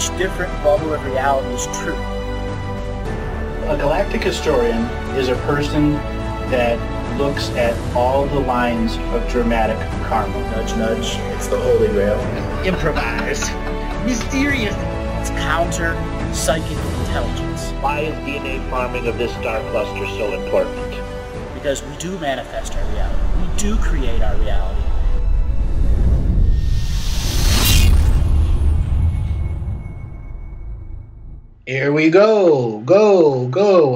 each different bubble of reality is true. A galactic historian is a person that looks at all the lines of dramatic karma. Nudge, nudge. It's the Holy Grail. Improvise. Mysterious. It's counter psychic intelligence. Why is DNA farming of this star cluster so important? Because we do manifest our reality. We do create our reality. Here we go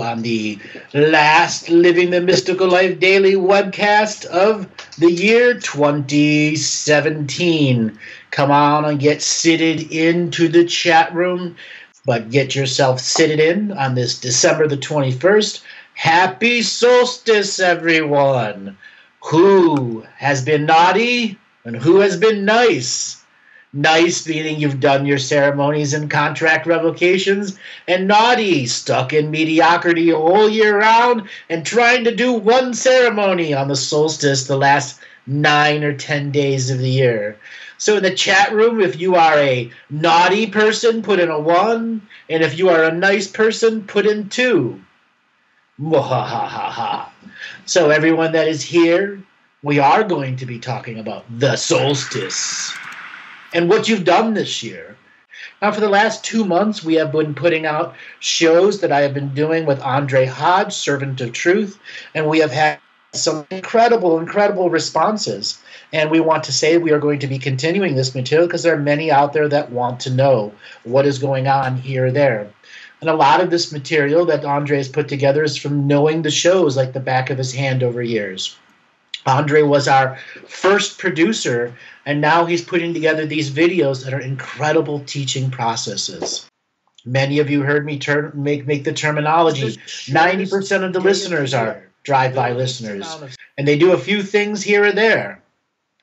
on the last Living the Mystical Life Daily webcast of the year 2017. Come on and get seated into the chat room, but get yourself seated in on this December the 21st. Happy Solstice, everyone! Who has been naughty and who has been nice? Nice meaning you've done your ceremonies and contract revocations, and naughty, stuck in mediocrity a whole year round and trying to do one ceremony on the solstice the last 9 or 10 days of the year. So in the chat room, if you are a naughty person, put in a 1, and if you are a nice person, put in 2. Mwahahaha. So everyone that is here, we are going to be talking about the solstice and what you've done this year. Now, for the last 2 months, we have been putting out shows that I have been doing with Andre Hodge, Servant of Truth, and we have had some incredible responses. And we want to say we are going to be continuing this material because there are many out there that want to know what is going on here or there. And a lot of this material that Andre has put together is from knowing the shows like the back of his hand over years. Andre was our first producer, and now he's putting together these videos that are incredible teaching processes. Many of you heard me make the terminology. 90% of the listeners are drive-by listeners, and they do a few things here or there.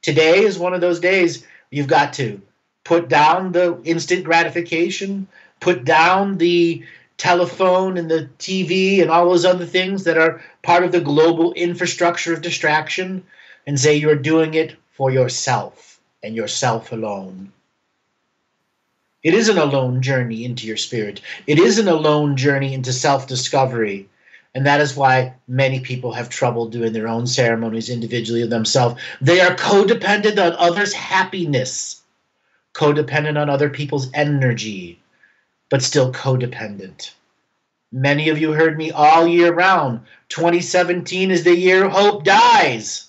Today is one of those days you've got to put down the instant gratification, put down the telephone and the TV and all those other things that are part of the global infrastructure of distraction, and say you're doing it for yourself and yourself alone. It is an alone journey into your spirit. It is an alone journey into self-discovery. And that is why many people have trouble doing their own ceremonies individually of themselves. They are codependent on others' happiness, codependent on other people's energy, but still codependent. Many of you heard me all year round. 2017 is the year hope dies.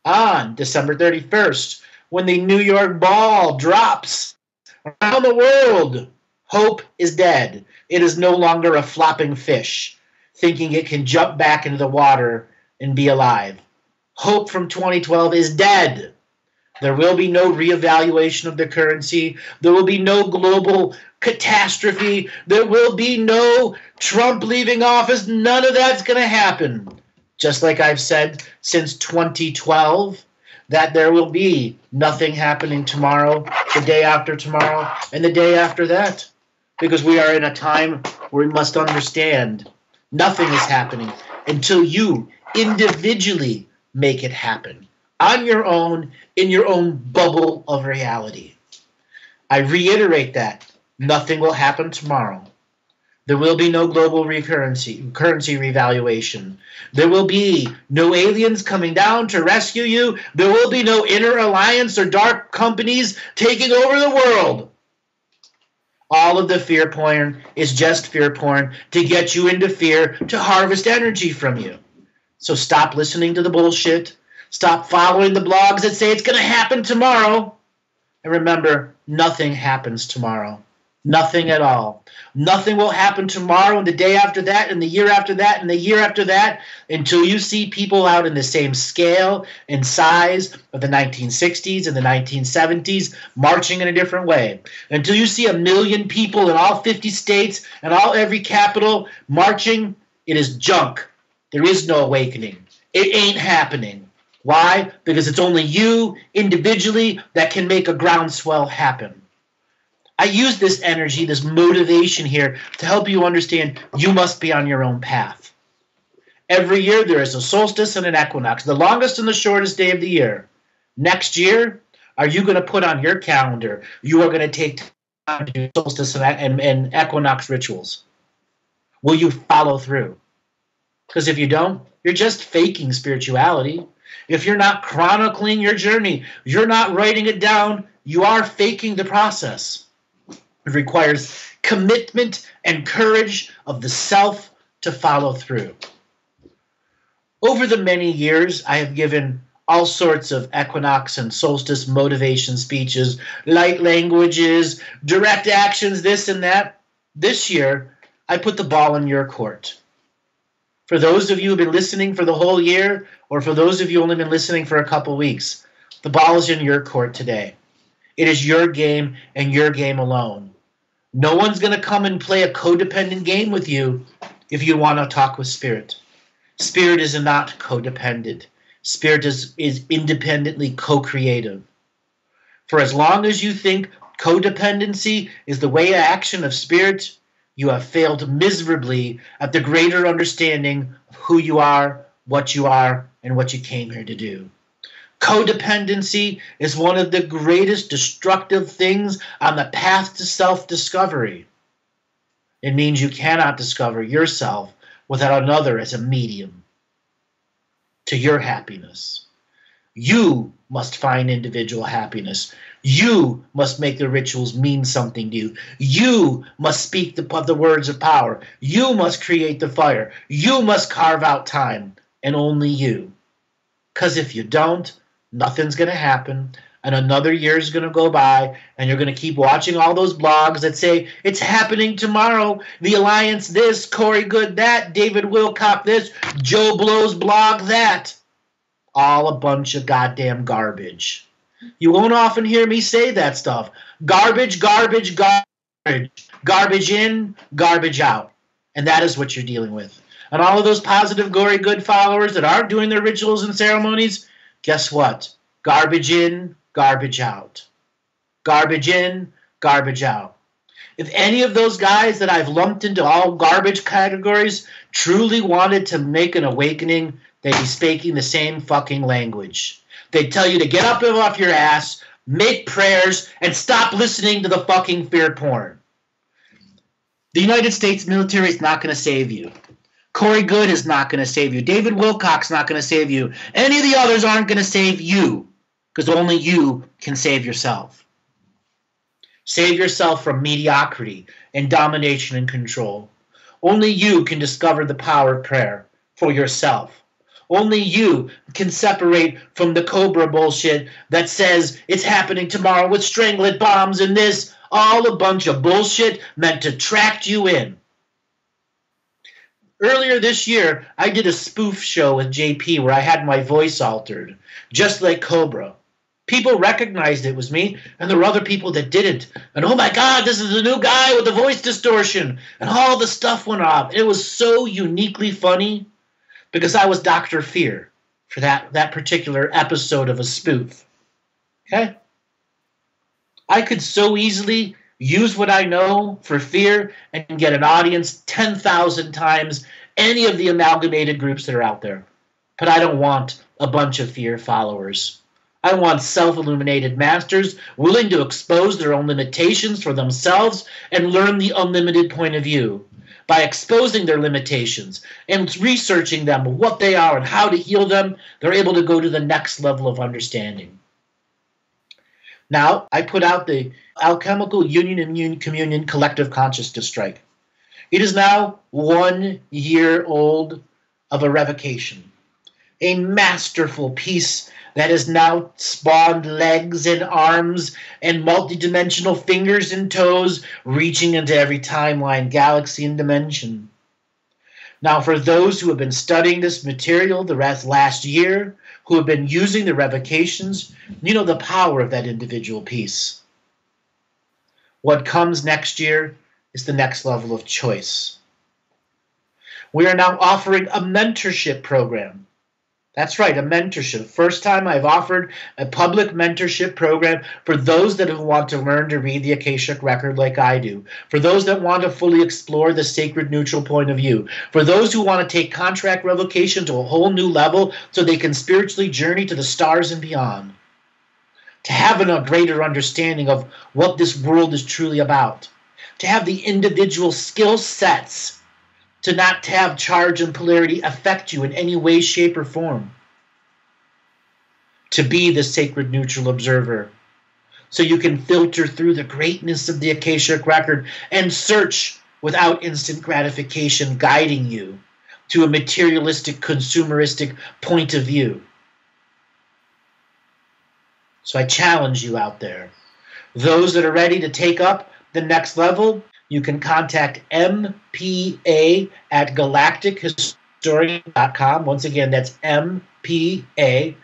On December 31st, when the New York ball drops around the world, hope is dead. It is no longer a flopping fish, thinking it can jump back into the water and be alive. Hope from 2012 is dead. There will be no reevaluation of the currency. There will be no global catastrophe. There will be no Trump leaving office. None of that's going to happen. Just like I've said since 2012, that there will be nothing happening tomorrow, the day after tomorrow, and the day after that. Because we are in a time where we must understand nothing is happening until you individually make it happen. On your own, in your own bubble of reality. I reiterate that. Nothing will happen tomorrow. There will be no global currency revaluation. There will be no aliens coming down to rescue you. There will be no inner alliance or dark companies taking over the world. All of the fear porn is just fear porn to get you into fear, to harvest energy from you. So stop listening to the bullshit. Stop following the blogs that say it's going to happen tomorrow. And remember, nothing happens tomorrow. Nothing at all. Nothing will happen tomorrow and the day after that and the year after that and the year after that until you see people out in the same scale and size of the 1960s and the 1970s marching in a different way. Until you see 1 million people in all 50 states and every capital marching, it is junk. There is no awakening. It ain't happening. Why? Because it's only you individually that can make a groundswell happen. I use this energy, this motivation here to help you understand you must be on your own path. Every year there is a solstice and an equinox, the longest and the shortest day of the year. Next year, are you going to put on your calendar, you are going to take time to do solstice and equinox rituals? Will you follow through? Because if you don't, you're just faking spirituality. If you're not chronicling your journey, you're not writing it down, you are faking the process. It requires commitment and courage of the self to follow through. Over the many years, I have given all sorts of equinox and solstice motivation speeches, light languages, direct actions, this and that. This year, I put the ball in your court. For those of you who have been listening for the whole year, or for those of you who have only been listening for a couple weeks, the ball is in your court today. It is your game and your game alone. No one's going to come and play a codependent game with you if you want to talk with Spirit. Spirit is not codependent. Spirit is independently co-creative. For as long as you think codependency is the way of action of Spirit, you have failed miserably at the greater understanding of who you are, and what you came here to do. Codependency is one of the greatest destructive things on the path to self-discovery. It means you cannot discover yourself without another as a medium to your happiness. You must find individual happiness. You must make the rituals mean something to you. You must speak the words of power. You must create the fire. You must carve out time, and only you. Because if you don't, nothing's going to happen, and another year is going to go by, and you're going to keep watching all those blogs that say, it's happening tomorrow, the Alliance this, Corey Good that, David Wilcock this, Joe Blow's blog that. All a bunch of goddamn garbage. You won't often hear me say that stuff. Garbage, garbage, garbage. Garbage in, garbage out. And that is what you're dealing with. And all of those positive, gory, good followers that aren't doing their rituals and ceremonies, guess what? Garbage in, garbage out. Garbage in, garbage out. If any of those guys that I've lumped into all garbage categories truly wanted to make an awakening, they'd be speaking the same fucking language. They'd tell you to get up and off your ass, make prayers, and stop listening to the fucking fear porn. The United States military is not going to save you. Corey Good is not going to save you. David Wilcock's not going to save you. Any of the others aren't going to save you, because only you can save yourself. Save yourself from mediocrity and domination and control. Only you can discover the power of prayer for yourself. Only you can separate from the Cobra bullshit that says it's happening tomorrow with stranglet bombs and this, all a bunch of bullshit meant to track you in. Earlier this year, I did a spoof show with JP where I had my voice altered, just like Cobra. People recognized it was me, and there were other people that didn't. And oh my God, this is the new guy with the voice distortion. And all the stuff went off. It was so uniquely funny because I was Dr. Fear for that particular episode of a spoof. Okay? I could so easily use what I know for fear and get an audience 10,000 times any of the amalgamated groups that are out there. But I don't want a bunch of fear followers. I want self-illuminated masters willing to expose their own limitations for themselves and learn the unlimited point of view. By exposing their limitations and researching them, what they are and how to heal them, they're able to go to the next level of understanding. Now, I put out the Alchemical Union and Communion Collective Consciousness Strike. It is now 1 year old of a revocation. A masterful piece that has now spawned legs and arms and multidimensional fingers and toes reaching into every timeline, galaxy, and dimension. Now, for those who have been studying this material the last year, who have been using the revocations, you know the power of that individual piece. What comes next year is the next level of choice. We are now offering a mentorship program. That's right, a mentorship. First time I've offered a public mentorship program for those that want to learn to read the Akashic Record like I do, for those that want to fully explore the sacred neutral point of view, for those who want to take contract revocation to a whole new level so they can spiritually journey to the stars and beyond. to have a greater understanding of what this world is truly about, to have the individual skill sets to not have charge and polarity affect you in any way, shape, or form, to be the sacred neutral observer, so you can filter through the greatness of the Akashic record and search without instant gratification guiding you to a materialistic, consumeristic point of view. So I challenge you out there. Those that are ready to take up the next level, you can contact MPA at galactichistorian.com. Once again, that's MPA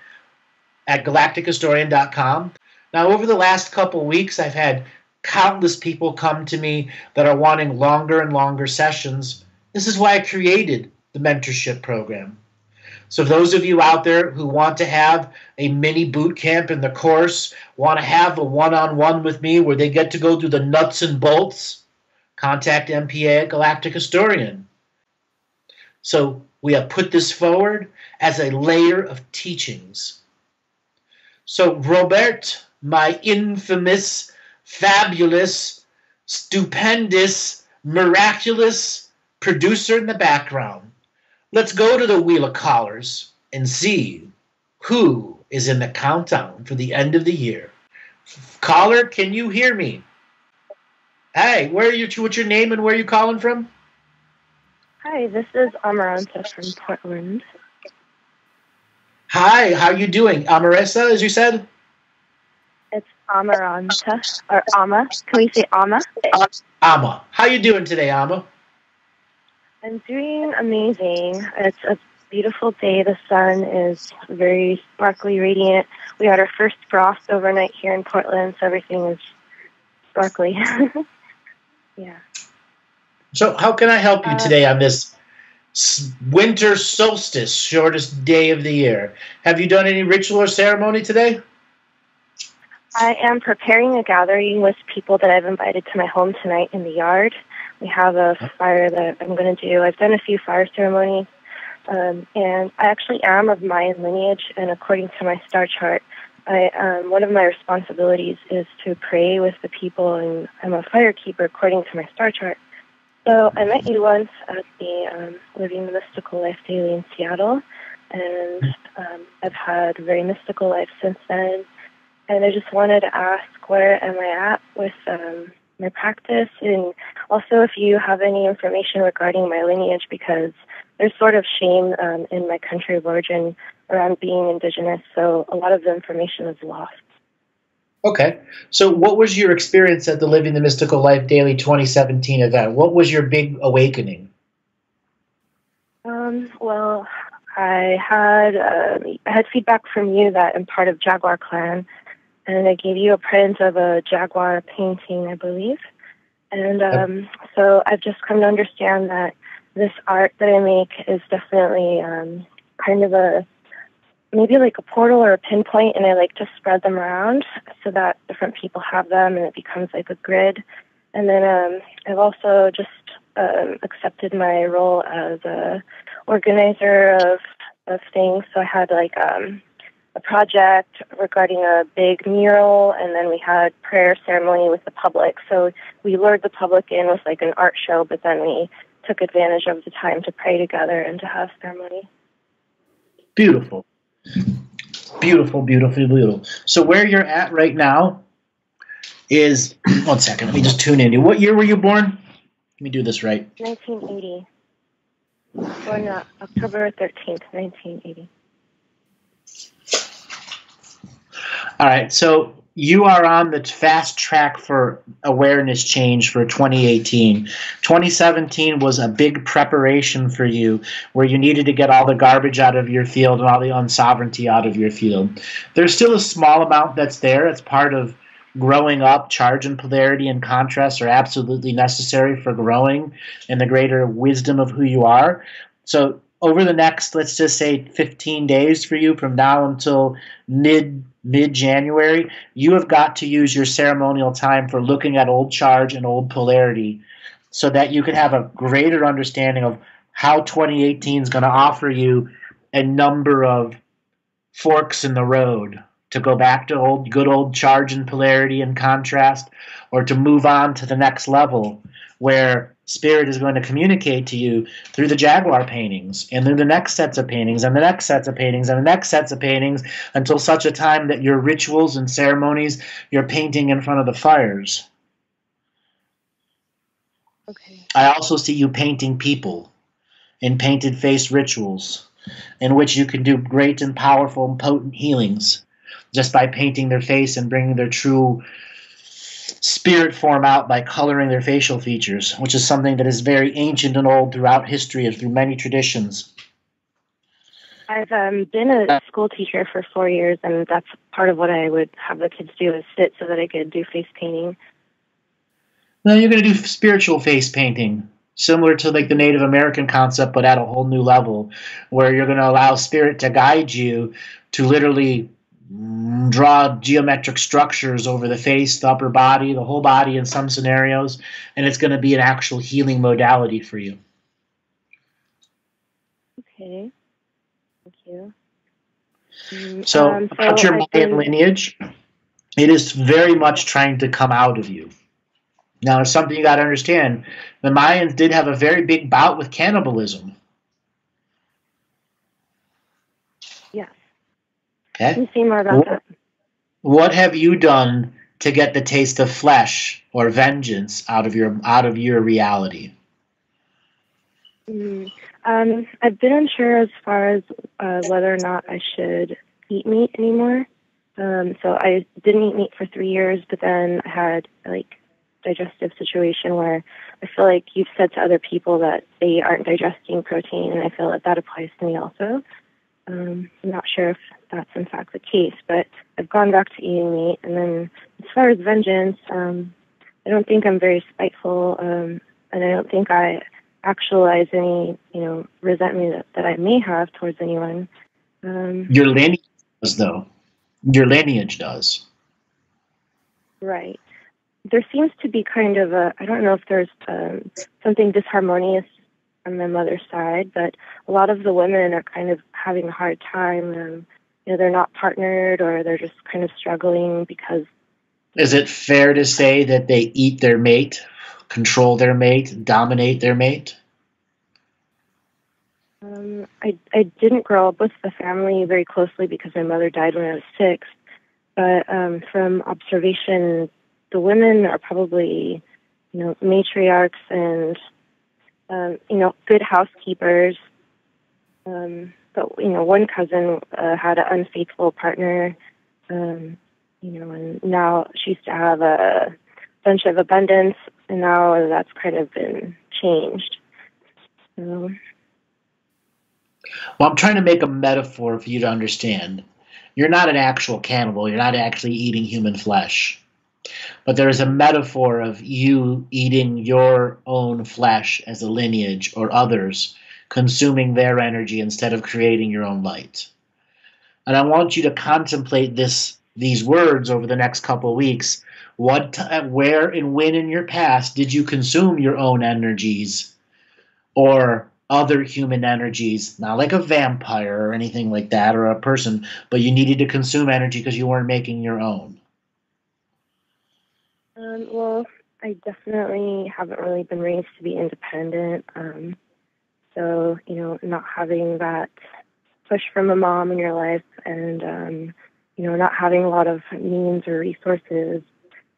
at galactichistorian.com. Now, over the last couple weeks, I've had countless people come to me that are wanting longer and longer sessions. This is why I created the mentorship program. So those of you out there who want to have a mini boot camp in the course, want to have a one-on-one with me where they get to go through the nuts and bolts, contact MPA at Galactic Historian. So we have put this forward as a layer of teachings. So Robert, my infamous, fabulous, stupendous, miraculous producer in the background, let's go to the Wheel of Collars and see who is in the countdown for the end of the year. Caller, can you hear me? Hey, what's your name and where are you calling from? Hi, this is Amaranta from Portland. Hi, how you doing? Amaressa, as you said? It's Amaranta, or Ama. Can we say Ama? Ama. How you doing today, Ama? I'm doing amazing. It's a beautiful day. The sun is very sparkly, radiant. We had our first frost overnight here in Portland, so everything is sparkly. Yeah. So how can I help you today on this winter solstice, shortest day of the year? Have you done any ritual or ceremony today? I am preparing a gathering with people that I've invited to my home tonight in the yard. We have a fire that I'm going to do. I've done a few fire ceremonies, and I actually am of Mayan lineage, and according to my star chart, one of my responsibilities is to pray with the people, and I'm a fire keeper according to my star chart. So I met you once at the Living the Mystical Life Daily in Seattle, and I've had a very mystical life since then. And I just wanted to ask, where am I at with my practice, and also if you have any information regarding my lineage, because there's sort of shame in my country of origin around being indigenous, so a lot of the information is lost. Okay. So what was your experience at the Living the Mystical Life Daily 2017 event? What was your big awakening? Well, I had feedback from you that I'm part of Jaguar Clan, and I gave you a print of a jaguar painting, I believe. And so I've just come to understand that this art that I make is definitely kind of maybe like a portal or a pinpoint, and I like to spread them around so that different people have them, and it becomes like a grid. And then I've also just accepted my role as a organizer of things. So I had like a project regarding a big mural, and then we had prayer ceremony with the public. So we lured the public in with like an art show, but then we took advantage of the time to pray together and to have ceremony. Beautiful. Beautiful, beautiful, beautiful. So where you're at right now is, 1 second, let me just tune in. What year were you born? Let me do this right. 1980. Born October 13th, 1980. All right, so you are on the fast track for awareness change for 2018. 2017 was a big preparation for you where you needed to get all the garbage out of your field and all the unsovereignty out of your field. There's still a small amount that's there. It's part of growing up. Charge and polarity and contrast are absolutely necessary for growing in the greater wisdom of who you are. So over the next, let's just say 15 days for you from now until mid-January, you have got to use your ceremonial time for looking at old charge and old polarity so that you can have a greater understanding of how 2018 is going to offer you a number of forks in the road to go back to good old charge and polarity and contrast, or to move on to the next level where spirit is going to communicate to you through the jaguar paintings and through the next sets of paintings and the next sets of paintings and the next sets of paintings until such a time that your rituals and ceremonies, you're painting in front of the fires. Okay. I also see you painting people in painted face rituals in which you can do great and powerful and potent healings just by painting their face and bringing their true spirit form out by coloring their facial features, which is something that is very ancient and old throughout history and through many traditions. I've been a school teacher for 4 years, and that's part of what I would have the kids do is sit so that I could do face painting. No, you're going to do spiritual face painting, similar to like the Native American concept, but at a whole new level, where you're going to allow spirit to guide you to literally draw geometric structures over the face, the upper body, the whole body in some scenarios, and it's going to be an actual healing modality for you. Okay. Thank you. So about your Mayan lineage, it is very much trying to come out of you. Now, there's something you got to understand. The Mayans did have a very big bout with cannibalism. Yes. Okay. Can you say more about that? What have you done to get the taste of flesh or vengeance out of your reality? I've been unsure as far as whether or not I should eat meat anymore. So I didn't eat meat for 3 years, but then I had like digestive situation where I feel like you've said to other people that they aren't digesting protein, and I feel that that applies to me also. I'm not sure if that's in fact the case, but I've gone back to eating meat. And then as far as vengeance, I don't think I'm very spiteful, and I don't think I actualize any, resentment that I may have towards anyone. Your lineage does, though. Your lineage does. Right. There seems to be kind of I don't know if there's something disharmonious on my mother's side, but a lot of the women are kind of having a hard time. They're not partnered, or they're just kind of struggling because... Is it fair to say that they eat their mate, control their mate, dominate their mate? I didn't grow up with the family very closely because my mother died when I was 6, but from observation, the women are probably, matriarchs and, good housekeepers. But, one cousin had an unfaithful partner, and now she used to have a bunch of abundance, and now that's kind of been changed. So. Well, I'm trying to make a metaphor for you to understand. You're not an actual cannibal. You're not actually eating human flesh. But there is a metaphor of you eating your own flesh as a lineage, or others consuming their energy instead of creating your own light. And I want you to contemplate these words over the next couple of weeks. Where and when in your past did you consume your own energies or other human energies, not like a vampire or anything like that, or a person, but you needed to consume energy because you weren't making your own? Well, I definitely haven't really been raised to be independent. So, not having that push from a mom in your life, and, not having a lot of means or resources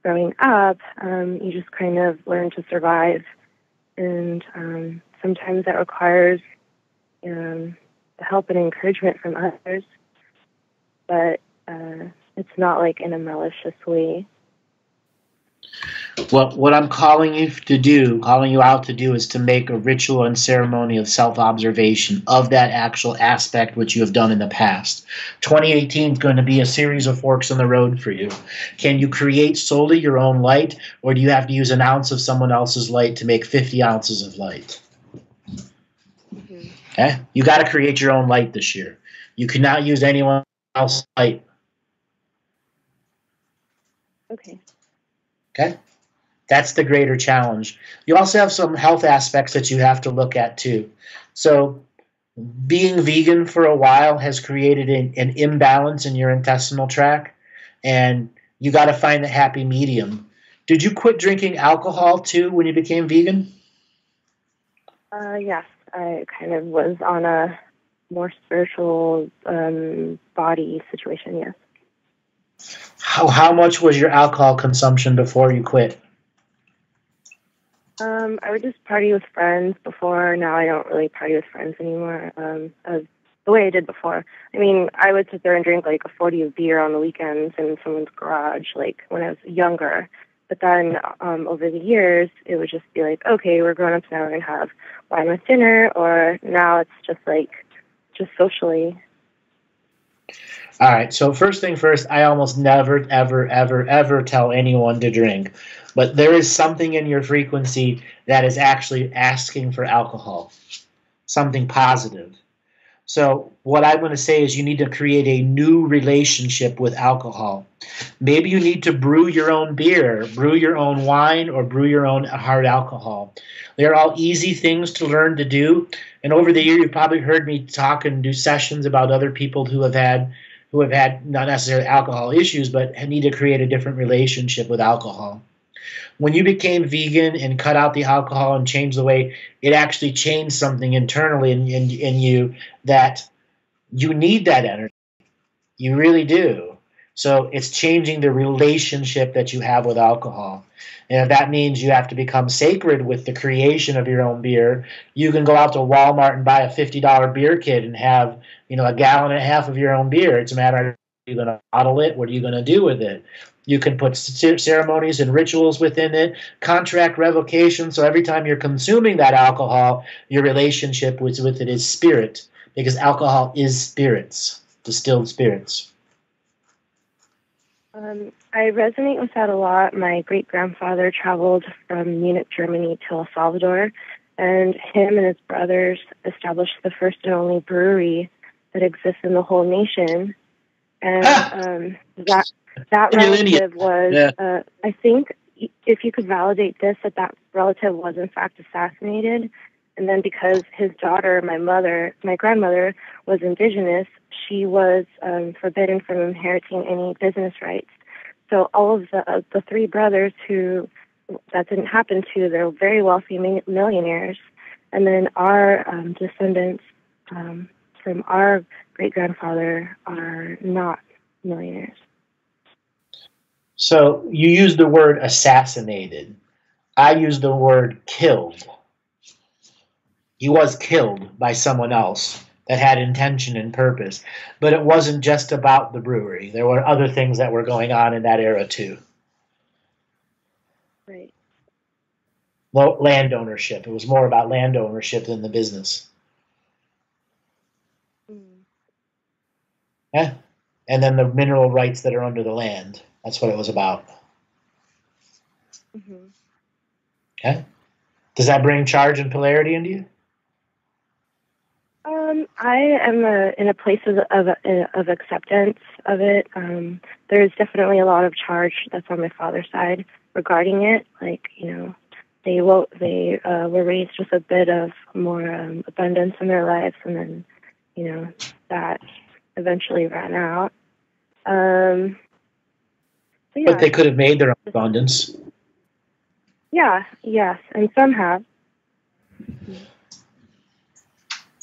growing up, you just kind of learn to survive. And sometimes that requires the help and encouragement from others, but it's not like in a malicious way. Well, what I'm calling you out to do, is to make a ritual and ceremony of self-observation of that actual aspect which you have done in the past. 2018 is going to be a series of forks in the road for you. Can you create solely your own light, or do you have to use an ounce of someone else's light to make 50 ounces of light? Mm-hmm. Okay? You got to create your own light this year. You cannot use anyone else's light. Okay. Okay? That's the greater challenge. You also have some health aspects that you have to look at too. So being vegan for a while has created an imbalance in your intestinal tract. and you got to find the happy medium. Did you quit drinking alcohol too when you became vegan? Yes, I kind of was on a more spiritual body situation, yes. How much was your alcohol consumption before you quit? I would just party with friends before. Now I don't really party with friends anymore as the way I did before. I mean, I would sit there and drink like a 40 of beer on the weekends in someone's garage, like when I was younger. But then over the years, it would just be like, okay, we're grown-ups now, we're going to have wine with dinner, or now it's just like, just socially. All right, so first thing first, I almost never, ever, ever, ever tell anyone to drink. But there is something in your frequency that is actually asking for alcohol, something positive. So what I'm going to say is you need to create a new relationship with alcohol. Maybe you need to brew your own beer, brew your own wine, or brew your own hard alcohol. They're all easy things to learn to do. And over the year, you've probably heard me talk and do sessions about other people who have had not necessarily alcohol issues, but need to create a different relationship with alcohol. When you became vegan and cut out the alcohol and changed the way, it actually changed something internally in you that you need that energy. You really do. So it's changing the relationship that you have with alcohol. And if that means you have to become sacred with the creation of your own beer, you can go out to Walmart and buy a $50 beer kit and have, a gallon and a half of your own beer. It's a matter of, are you going to bottle it? What are you going to do with it? You can put ceremonies and rituals within it, contract revocation. So every time you're consuming that alcohol, your relationship with it is spirit, because alcohol is spirits, distilled spirits. I resonate with that a lot. My great-grandfather traveled from Munich, Germany to El Salvador, and him and his brothers established the first and only brewery that exists in the whole nation. And that relative was, I think, if you could validate this, that relative was in fact assassinated. And then because his daughter, my grandmother, was indigenous, she was forbidden from inheriting any business rights. So all of the three brothers who that didn't happen to, they're very wealthy millionaires. And then our descendants from our great-grandfather are not millionaires. So you use the word assassinated. I use the word killed. He was killed by someone else that had intention and purpose. But it wasn't just about the brewery. There were other things that were going on in that era too. Right. Well, land ownership. It was more about land ownership than the business. Yeah. And then the mineral rights that are under the land. That's what it was about. Okay. Does that bring charge and polarity into you? I am in a place of acceptance of it. There's definitely a lot of charge that's on my father's side regarding it. Like, they were raised with a bit of more abundance in their lives, and then, that eventually ran out. So yeah. But they could have made their own abundance. Yeah, yes, and some have.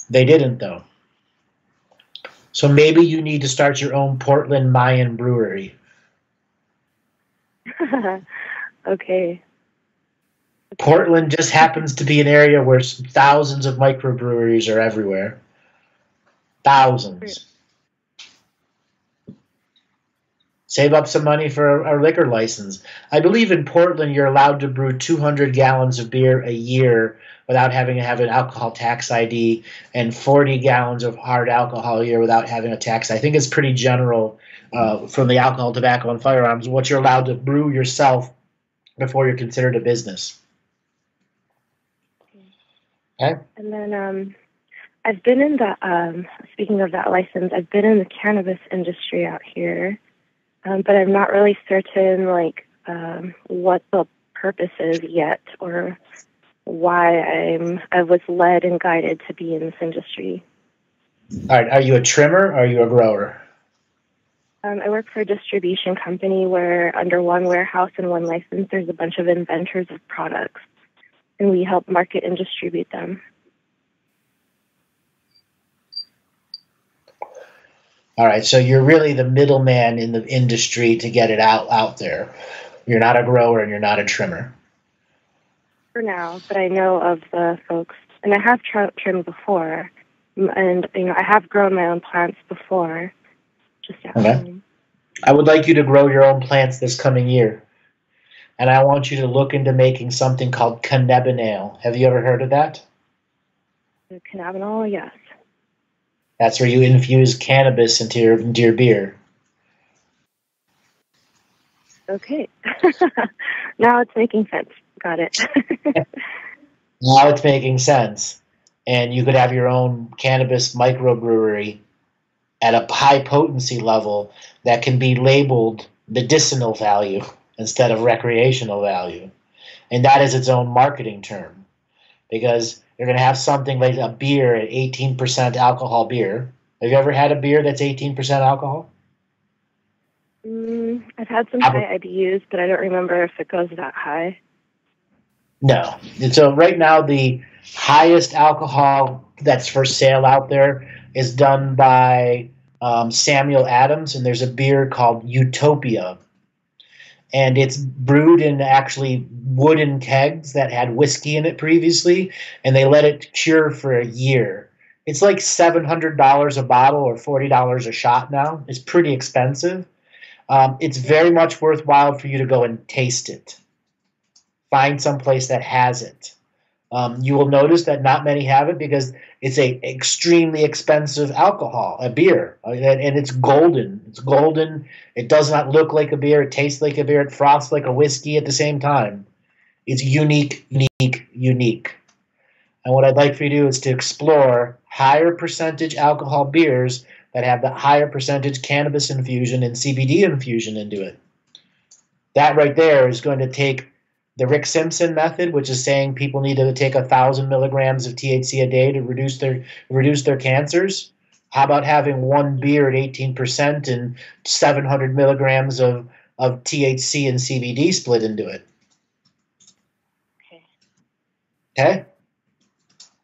They didn't, though. So maybe you need to start your own Portland Mayan brewery. Okay. Portland just happens to be an area where thousands of microbreweries are everywhere. Thousands. Save up some money for a liquor license. I believe in Portland you're allowed to brew 200 gallons of beer a year without having to have an alcohol tax ID, and 40 gallons of hard alcohol a year without having a tax. I think it's pretty general from the alcohol, tobacco, and firearms, what you're allowed to brew yourself before you're considered a business. Okay? And then I've been in the, speaking of that license, I've been in the cannabis industry out here, but I'm not really certain, what the purpose is yet, or why I was led and guided to be in this industry. All right. Are you a trimmer or are you a grower? I work for a distribution company where under one warehouse and one license, there's a bunch of inventors of products, and we help market and distribute them. All right, so you're really the middleman in the industry to get it out there. You're not a grower and you're not a trimmer. For now, but I know of the folks, and I have trimmed before, and I have grown my own plants before, just at home. I would like you to grow your own plants this coming year, and I want you to look into making something called cannabinol. Have you ever heard of that? The cannabinol, yes. That's where you infuse cannabis into your beer. Okay. Now it's making sense. Got it. Now it's making sense. And you could have your own cannabis microbrewery at a high potency level that can be labeled medicinal value instead of recreational value. And that is its own marketing term. Because you're going to have something like a beer at 18% alcohol beer. Have you ever had a beer that's 18% alcohol? I've had some high IBUs, but I don't remember if it goes that high. No. So right now, the highest alcohol that's for sale out there is done by Samuel Adams, and there's a beer called Utopia. And it's brewed in actually wooden kegs that had whiskey in it previously, and they let it cure for a year. It's like $700 a bottle or $40 a shot now. It's pretty expensive. It's very much worthwhile for you to go and taste it. Find some place that has it. You will notice that not many have it because it's a extremely expensive alcohol, a beer, and it's golden. It's golden. It does not look like a beer. It tastes like a beer. It froths like a whiskey at the same time. It's unique, unique, unique. And what I'd like for you to do is to explore higher percentage alcohol beers that have the higher percentage cannabis infusion and CBD infusion into it. That right there is going to take the Rick Simpson method, which is saying people need to take 1,000 milligrams of THC a day to reduce their cancers. How about having one beer at 18% and 700 milligrams of THC and CBD split into it? Okay?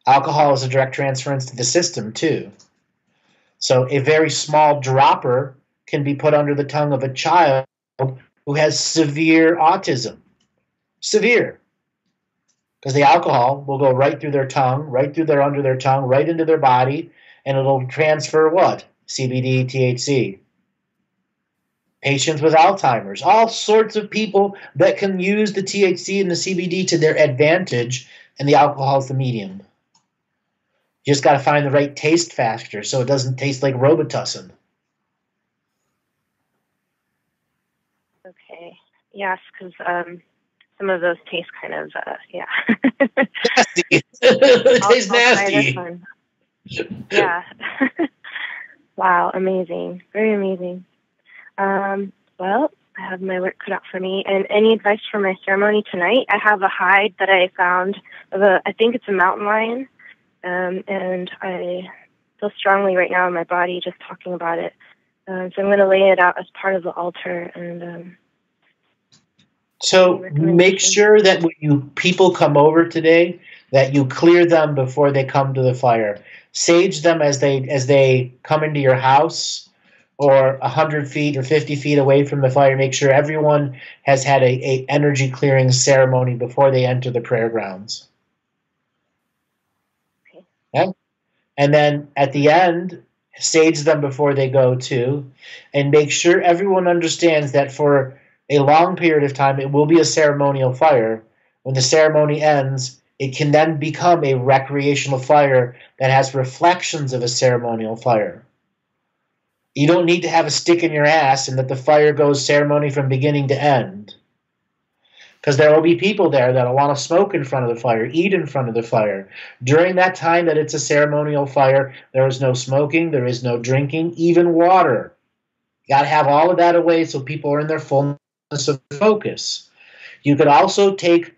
Alcohol is a direct transference to the system, too. So a very small dropper can be put under the tongue of a child who has severe autism. Severe. Because the alcohol will go right through their tongue, right through their under their tongue, right into their body, and it'll transfer what? CBD, THC. Patients with Alzheimer's, all sorts of people that can use the THC and the CBD to their advantage, and the alcohol is the medium. You just got to find the right taste factor so it doesn't taste like Robitussin. Okay. Yes, because some of those taste kind of, yeah. Nasty. It tastes nasty. Yeah. Wow, amazing. Very amazing. Well, I have my work cut out for me. And any advice for my ceremony tonight? I have a hide that I found of I think it's a mountain lion. And I feel strongly right now in my body just talking about it. So I'm going to lay it out as part of the altar. And so make sure that when people come over today, that you clear them before they come to the fire. Sage them as they come into your house, or 100 feet or 50 feet away from the fire. Make sure everyone has had a energy clearing ceremony before they enter the prayer grounds. Okay? And then at the end, sage them before they go too, and make sure everyone understands that for a long period of time it will be a ceremonial fire. When the ceremony ends, it can then become a recreational fire that has reflections of a ceremonial fire. You don't need to have a stick in your ass and that the fire goes ceremony from beginning to end. Because there will be people there that will want to smoke in front of the fire, eat in front of the fire. During that time that it's a ceremonial fire, there is no smoking, there is no drinking, even water. You got to have all of that away so people are in their fullness of focus. You could also take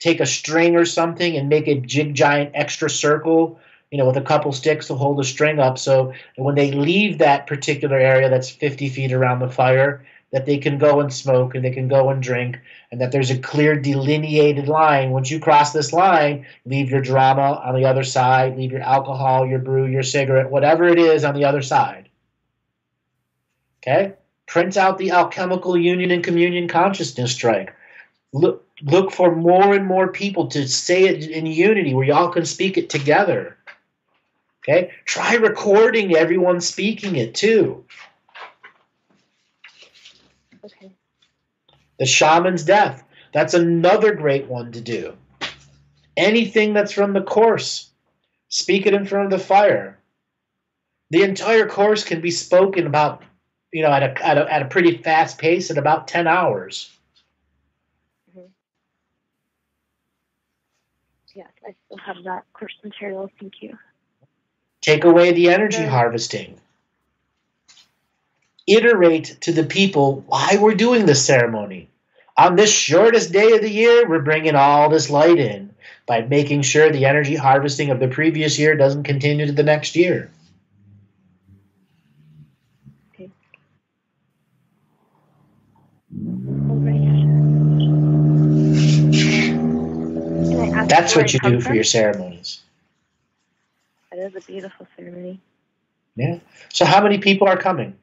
a string or something and make a giant extra circle with a couple sticks to hold the string up, so when they leave that particular area that's 50 feet around the fire, that they can go and smoke and they can go and drink, and that there's a clear delineated line. Once you cross this line, leave your drama on the other side, leave your alcohol, your brew, your cigarette, whatever it is on the other side. Okay? Print out the alchemical union and communion consciousness strike. Look for more and more people to say it in unity where y'all can speak it together. Okay? Try recording everyone speaking it too. Okay. The shaman's death. That's another great one to do. Anything that's from the course, speak it in front of the fire. The entire course can be spoken about, at a pretty fast pace at about 10 hours. Mm-hmm. Yes, I still have that course material. Thank you. Take away the energy harvesting. Iterate to the people why we're doing this ceremony. On this shortest day of the year, we're bringing all this light in by making sure the energy harvesting of the previous year doesn't continue to the next year. Okay. That's what you do for your ceremonies. That is a beautiful ceremony. Yeah. So how many people are coming?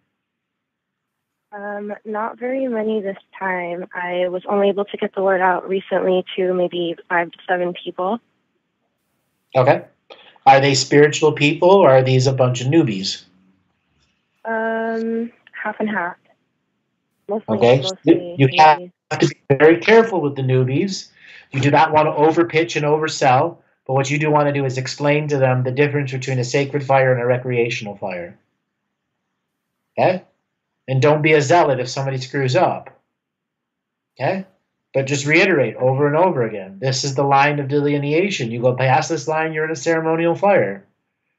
Not very many this time. I was only able to get the word out recently to maybe 5 to 7 people. Okay. Are they spiritual people, or are these a bunch of newbies? Half and half. Okay. You have to be very careful with the newbies. You do not want to overpitch and oversell, but what you do want to do is explain to them the difference between a sacred fire and a recreational fire. Okay? And don't be a zealot if somebody screws up. Okay? But just reiterate over and over again. This is the line of delineation. You go past this line, you're in a ceremonial fire.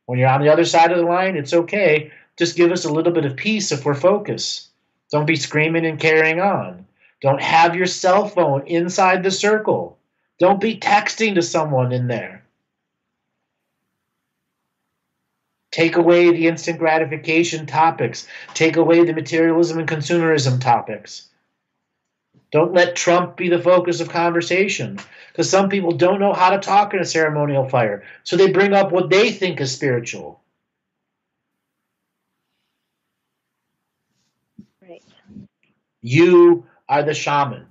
When you're on the other side of the line, it's okay. Just give us a little bit of peace if we're focused. Don't be screaming and carrying on. Don't have your cell phone inside the circle. Don't be texting to someone in there. Take away the instant gratification topics. Take away the materialism and consumerism topics. Don't let Trump be the focus of conversation, because some people don't know how to talk in a ceremonial fire, so they bring up what they think is spiritual. Right. You are the shaman.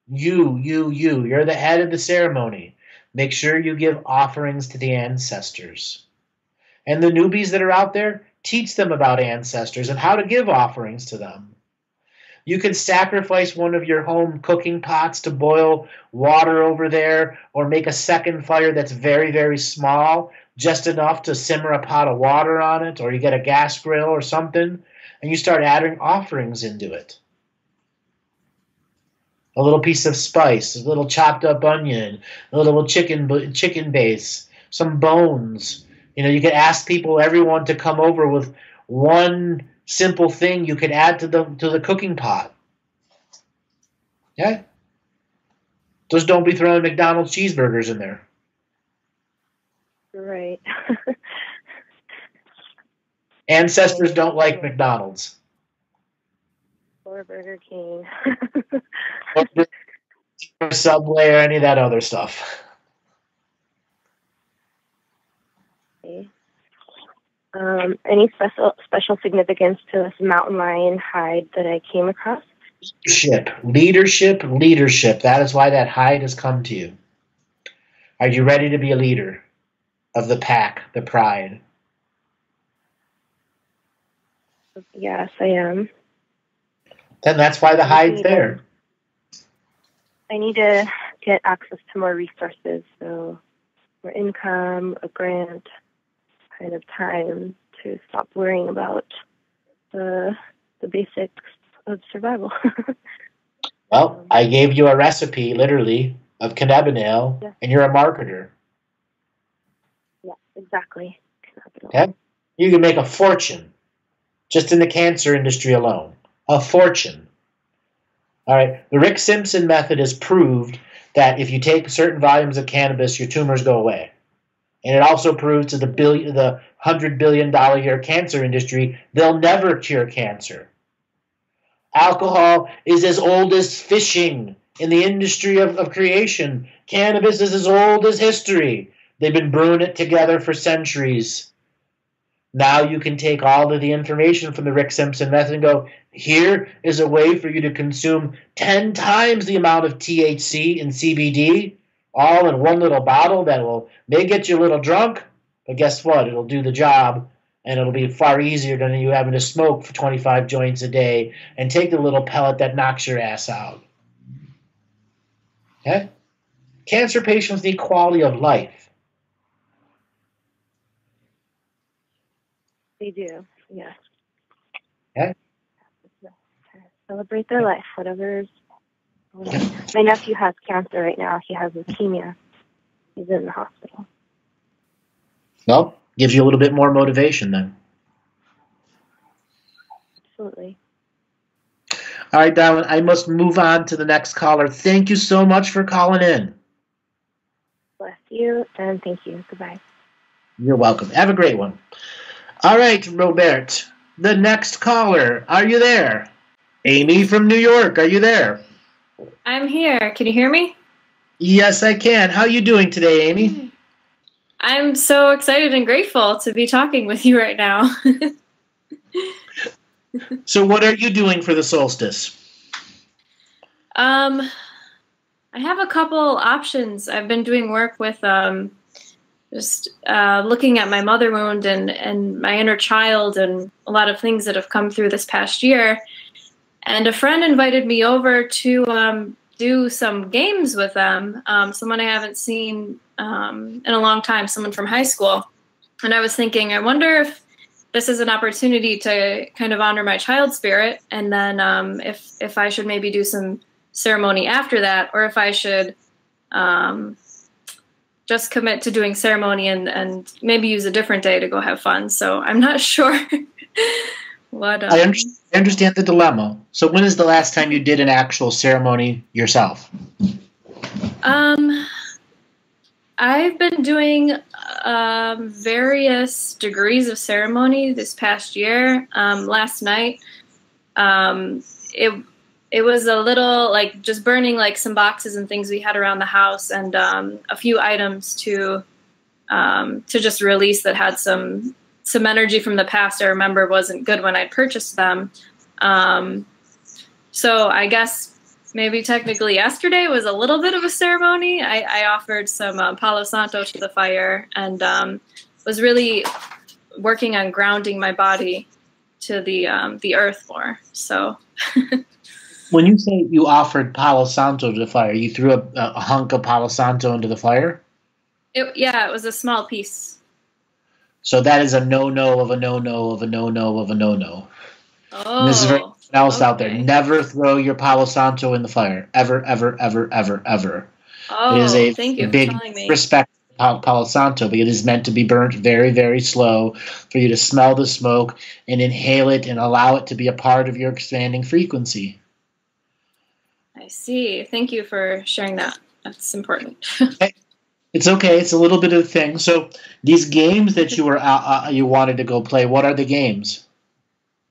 You. You're the head of the ceremony. Make sure you give offerings to the ancestors. And the newbies that are out there, teach them about ancestors and how to give offerings to them. You can sacrifice one of your home cooking pots to boil water over there, or make a second fire that's very, very small, just enough to simmer a pot of water on it, or you get a gas grill or something, and you start adding offerings into it. A little piece of spice, a little chopped up onion, a little chicken base, some bones. You could ask everyone to come over with one simple thing you could add to the cooking pot. Yeah? Just don't be throwing McDonald's cheeseburgers in there. Right. Ancestors don't like McDonald's. Or Burger King. Or Subway or any of that other stuff. Okay. Any special significance to this mountain lion hide that I came across? Leadership. That is why that hide has come to you. Are you ready to be a leader of the pack, the pride? Yes, I am. Then that's why the hide's there. I need to get access to more resources, so more income, a grant, kind of time to stop worrying about the basics of survival. Well, I gave you a recipe, literally, of cannabinol, yeah. And you're a marketer. Yeah, exactly. Okay? You can make a fortune just in the cancer industry alone. A fortune. All right. The Rick Simpson method has proved that if you take certain volumes of cannabis, your tumors go away. And it also proves to the $100 billion a year cancer industry, they'll never cure cancer. Alcohol is as old as fishing in the industry of creation. Cannabis is as old as history. They've been brewing it together for centuries. Now you can take all of the information from the Rick Simpson method and go, here is a way for you to consume 10 times the amount of THC and CBD, all in one little bottle that may get you a little drunk, but guess what? It'll do the job, and it'll be far easier than you having to smoke for 25 joints a day and take the little pellet that knocks your ass out. Okay? Cancer patients need quality of life. They do, yeah. Okay? Celebrate their life, whatever's. My nephew has cancer right now. He has leukemia. He's in the hospital. Well, gives you a little bit more motivation then. Absolutely. All right, Darwin, I must move on to the next caller. Thank you so much for calling in. Bless you, and thank you. Goodbye. You're welcome. Have a great one. All right, Robert, the next caller. Are you there? Amy from New York, are you there? I'm here. Can you hear me? Yes, I can. How are you doing today, Amy? I'm so excited and grateful to be talking with you right now. So what are you doing for the solstice? I have a couple options. I've been doing work with just looking at my mother wound and my inner child and a lot of things that have come through this past year. And a friend invited me over to do some games with them, someone I haven't seen in a long time, someone from high school. And I was thinking, I wonder if this is an opportunity to kind of honor my child spirit, and then if I should maybe do some ceremony after that, or if I should just commit to doing ceremony and maybe use a different day to go have fun. So I'm not sure what... I understand the dilemma. So when is the last time you did an actual ceremony yourself? I've been doing various degrees of ceremony this past year. Last night, it was a little like just burning like some boxes and things we had around the house, and a few items to just release that had some energy from the past I remember wasn't good when I purchased them. So I guess maybe technically yesterday was a little bit of a ceremony. I offered some Palo Santo to the fire and was really working on grounding my body to the earth more. So when you say you offered Palo Santo to the fire, you threw a hunk of Palo Santo into the fire? Yeah, it was a small piece. So that is a no-no of a no-no of a no-no of a no-no. Oh, and this is very else okay. out there. Never throw your Palo Santo in the fire. Ever, ever, ever, ever, ever. Oh, it is a thank you big for telling me. respect for Palo Santo, but it is meant to be burnt very, very slow for you to smell the smoke and inhale it and allow it to be a part of your expanding frequency. I see. Thank you for sharing that. That's important. It's okay. It's a little bit of a thing. So these games that you wanted to go play, what are the games?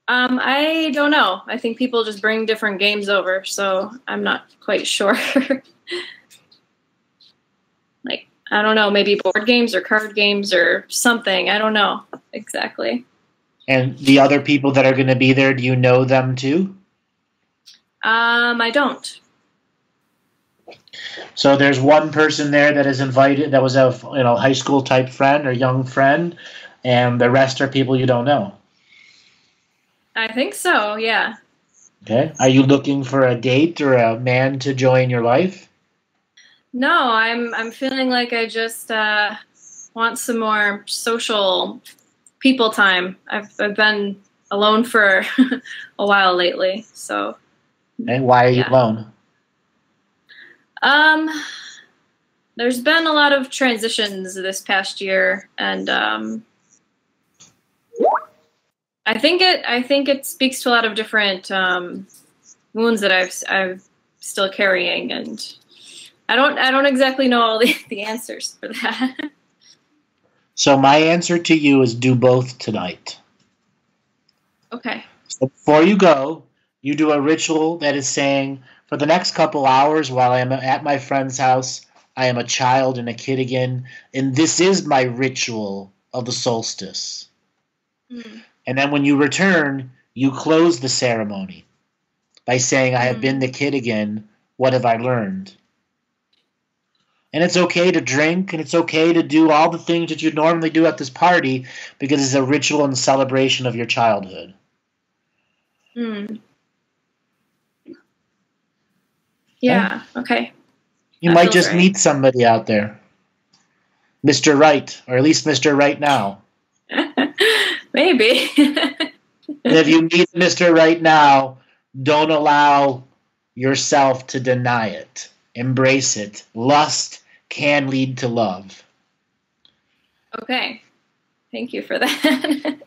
I don't know. I think people just bring different games over, so I'm not quite sure. Like, I don't know, maybe board games or card games or something. I don't know exactly. And the other people that are going to be there, do you know them too? I don't. So there's one person there that is invited, that was a high school type friend or young friend, and the rest are people you don't know. I think so, yeah. Okay. Are you looking for a date or a man to join your life? No, I'm feeling like I just want some more social people time. I've been alone for a while lately, so. And why are you alone? There's been a lot of transitions this past year, and I think it speaks to a lot of different wounds that I'm still carrying, and I don't exactly know all the answers for that. So my answer to you is do both tonight. Okay. So before you go, you do a ritual that is saying, for the next couple hours while I am at my friend's house, I am a child and a kid again, and this is my ritual of the solstice. And then when you return, you close the ceremony by saying, I have been the kid again. What have I learned? And it's okay to drink, and it's okay to do all the things that you normally do at this party because it's a ritual and celebration of your childhood. Yeah, okay. You might just meet somebody out there. Mr. Right, or at least Mr. Right now. Maybe. And if you meet Mr. Right now, don't allow yourself to deny it. Embrace it. Lust can lead to love. Okay. Thank you for that.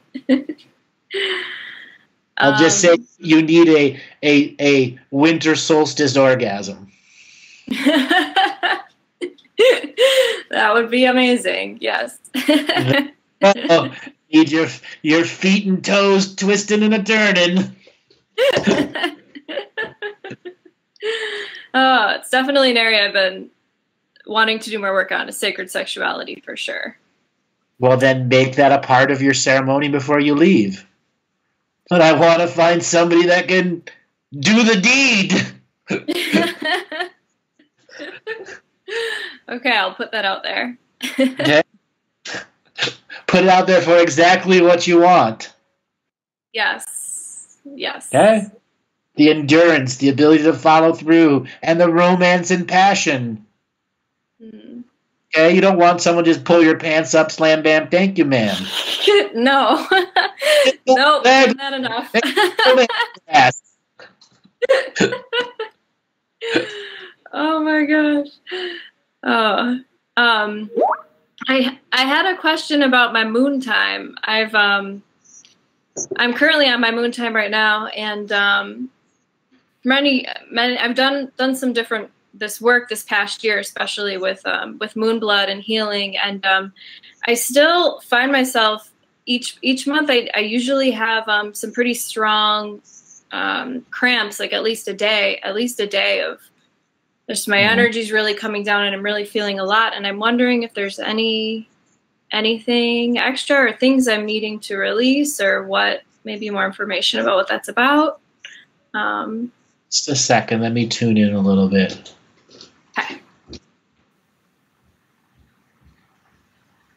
I'll just say you need a winter solstice orgasm. That would be amazing. Yes. Need your feet and toes twisting and a turning. Oh, it's definitely an area I've been wanting to do more work on, is sacred sexuality for sure. Well, then make that a part of your ceremony before you leave. But I want to find somebody that can do the deed. Okay, I'll put that out there. Okay? Put it out there for exactly what you want. Yes. Yes. Okay? The endurance, the ability to follow through, and the romance and passion. Okay? You don't want someone to just pull your pants up, slam, bam, thank you, ma'am. No. Nope, not enough. Oh my gosh. Oh. I had a question about my moon time. I'm currently on my moon time right now, and I've done some different this work this past year, especially with moon blood and healing, and I still find myself each month I usually have some pretty strong cramps, like at least a day of just my energy's really coming down, and I'm really feeling a lot, and I'm wondering if there's anything extra or things I'm needing to release, or what, maybe more information about what that's about. Just a second, let me tune in a little bit. Okay.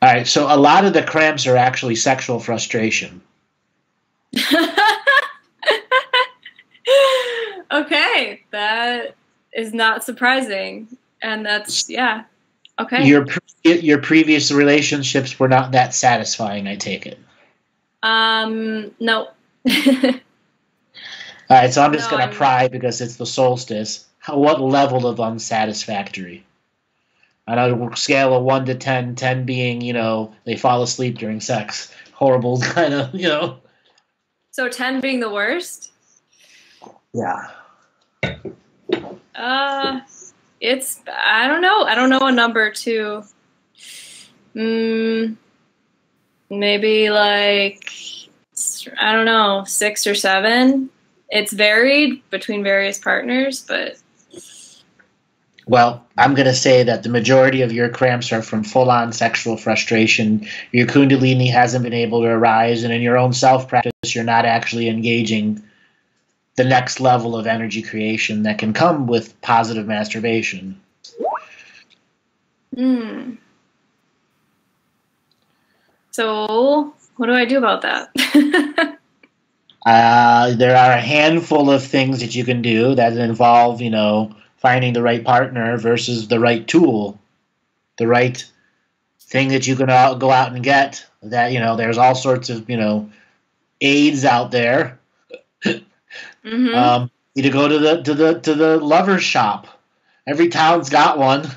All right, so a lot of the cramps are actually sexual frustration. Okay, that is not surprising, and that's okay. Your previous relationships were not that satisfying, I take it. No. All right, so I'm just going to pry because it's the solstice. What level of unsatisfactory? On a scale of 1 to 10, 10 being, they fall asleep during sex. Horrible kind of, So 10 being the worst? Yeah. It's, I don't know. I don't know a number to, maybe like, I don't know, 6 or 7. It's varied between various partners, but. Well, I'm going to say that the majority of your cramps are from full-on sexual frustration. Your kundalini hasn't been able to arise, and in your own self-practice, you're not actually engaging the next level of energy creation that can come with positive masturbation. So, what do I do about that? There are a handful of things that you can do that involve, finding the right partner versus the right tool, the right thing that you can go out and get. That there's all sorts of aids out there. You to go to the lover's shop. Every town's got one.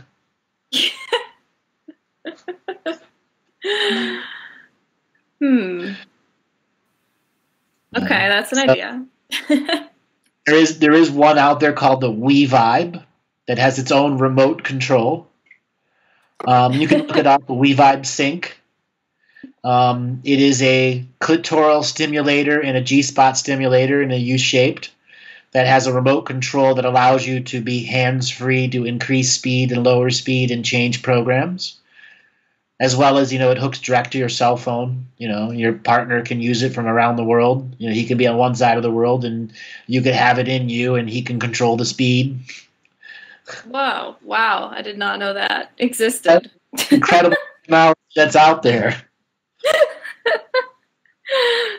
Okay, that's an idea. There is one out there called the We Vibe that has its own remote control. You can look it up, the We Vibe Sync. It is a clitoral stimulator and a G-spot stimulator in a U-shaped that has a remote control that allows you to be hands-free to increase speed and lower speed and change programs. As well as, it hooks direct to your cell phone. Your partner can use it from around the world. He can be on one side of the world and you could have it in you and he can control the speed. Whoa. Wow. I did not know that existed. Incredible knowledge that's out there.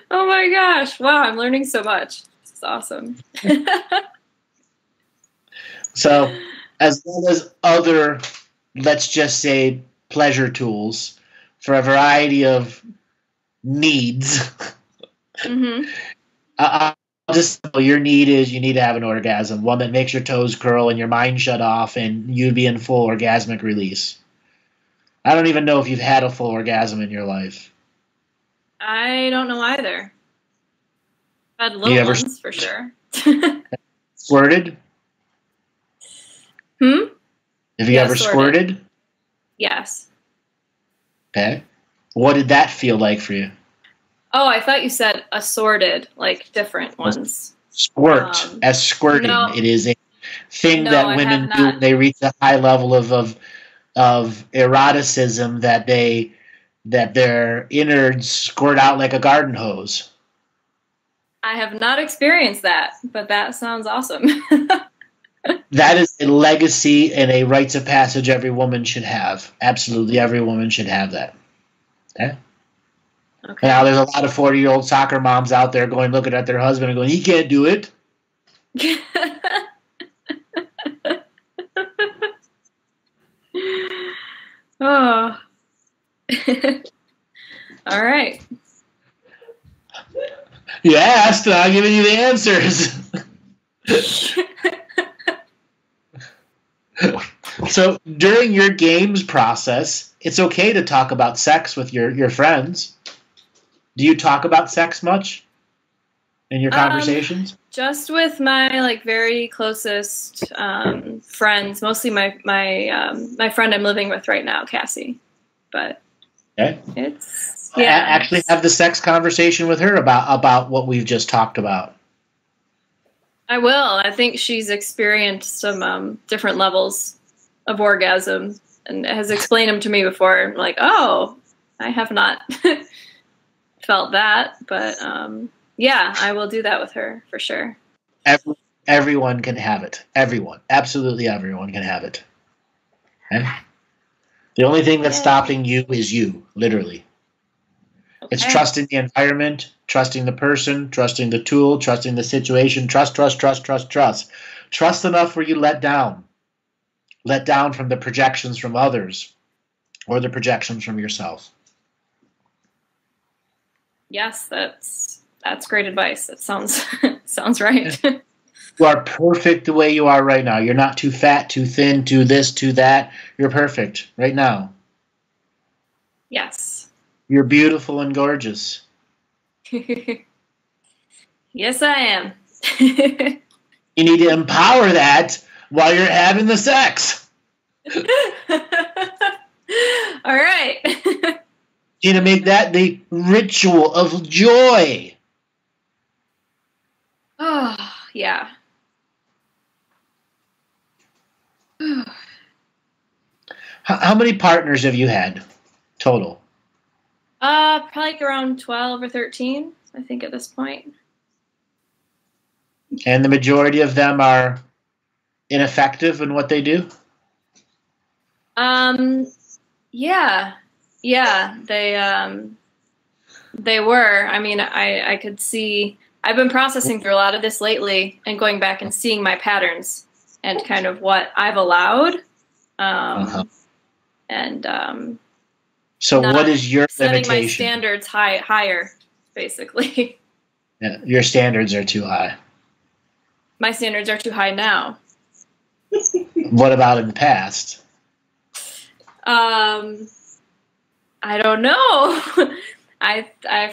Oh my gosh. Wow. I'm learning so much. This is awesome. So, as well as other, let's just say, pleasure tools for a variety of needs. Mm-hmm. Your need is you need to have an orgasm, one that makes your toes curl and your mind shut off and you'd be in full orgasmic release. I don't even know if you've had a full orgasm in your life. I don't know either. I've had little ones for sure. Squirted? Have you ever squirted? Yes. Okay. What did that feel like for you? Oh, I thought you said assorted, like different ones. Squirt, as squirting. No, it is a thing that women do when they reach a high level of eroticism that their innards squirt out like a garden hose. I have not experienced that, but that sounds awesome. That is a legacy and a rites of passage every woman should have. Absolutely every woman should have that. Okay? Now, there's a lot of 40-year-old soccer moms out there looking at their husband and going, he can't do it. Oh. All right. You asked, and I'm giving you the answers. So during your games process, it's okay to talk about sex with your friends. Do you talk about sex much in your conversations? Just with my very closest friends, mostly my friend I'm living with right now, Cassie. But it's actually have the sex conversation with her about what we've just talked about. I will. I think she's experienced some different levels of orgasm and has explained them to me before. I'm like, oh, I have not felt that, but yeah, I will do that with her for sure. Everyone can have it. Everyone. Absolutely everyone can have it. Okay? The only thing that's stopping you is you, literally. Okay. It's trusting the environment, trusting the person, trusting the tool, trusting the situation. Trust. Trust enough where you let down. Let down from the projections from others or the projections from yourself. Yes, that's great advice. That sounds right. You are perfect the way you are right now. You're not too fat, too thin, too this, too that. You're perfect right now. Yes. You're beautiful and gorgeous. Yes, I am. You need to empower that while you're having the sex. All right. You need to make that the ritual of joy. Oh, yeah. How many partners have you had total? Probably around 12 or 13, I think, at this point. And the majority of them are ineffective in what they do? Yeah, they were. I mean, I could see. I've been processing through a lot of this lately and going back and seeing my patterns and kind of what I've allowed. And so what is your setting limitation? My standards higher, basically. Yeah, your standards are too high. My standards are too high now. What about in the past? I don't know. I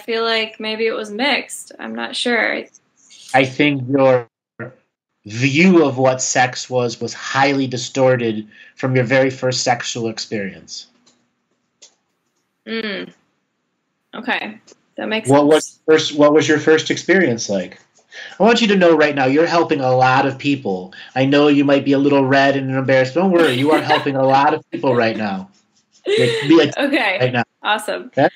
feel like maybe it was mixed. I'm not sure. I think your view of what sex was highly distorted from your very first sexual experience. Okay, that makes What sense. was your first experience like? I want you to know right now you're helping a lot of people. I know you might be a little red and embarrassed. Don't worry, you are helping a lot of people right now. Okay, right now. awesome. Okay?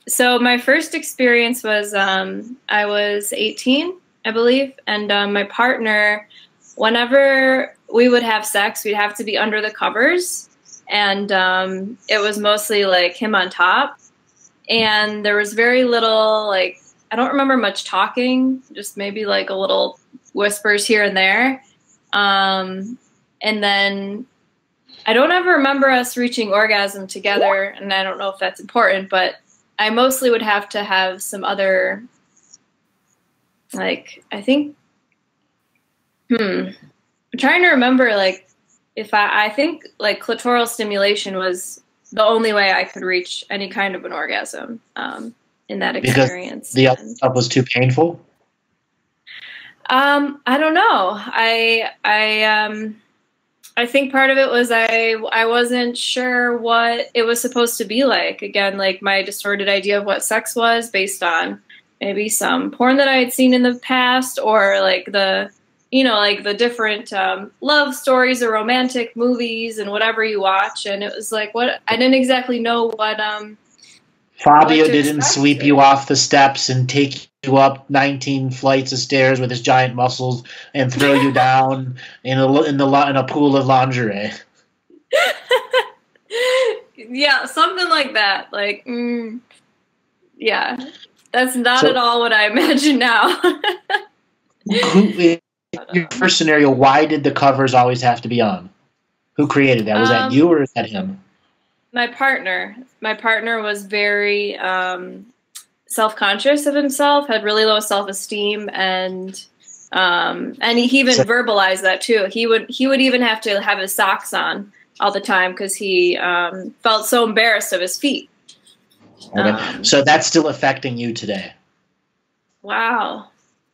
So my first experience was I was 18, I believe, and my partner, whenever we would have sex, we'd have to be under the covers, and it was mostly like him on top, and there was very little, like, I don't remember much talking, just maybe like a little whispers here and there, and then I don't ever remember us reaching orgasm together, and I don't know if that's important, but I mostly would have to have some other, like, I think, I'm trying to remember, like, if I think, like, clitoral stimulation was the only way I could reach any kind of an orgasm in that experience. Because the other stuff was too painful? I don't know. I think part of it was I wasn't sure what it was supposed to be like. Again, like my distorted idea of what sex was based on maybe some porn that I had seen in the past, or like the, like the different love stories or romantic movies and whatever you watch. And it was like, what, I didn't exactly know what, Fabio didn't sweep you off the steps and take you up 19 flights of stairs with his giant muscles and throw you down in a pool of lingerie. Yeah, something like that. Like, yeah, that's not at all what I imagine now. In your first scenario, why did the covers always have to be on? Who created that? Was that you or is that him? My partner was very self-conscious of himself, had really low self-esteem, and he even verbalized that too. He would even have to have his socks on all the time because he felt so embarrassed of his feet. Okay. So that's still affecting you today. Wow.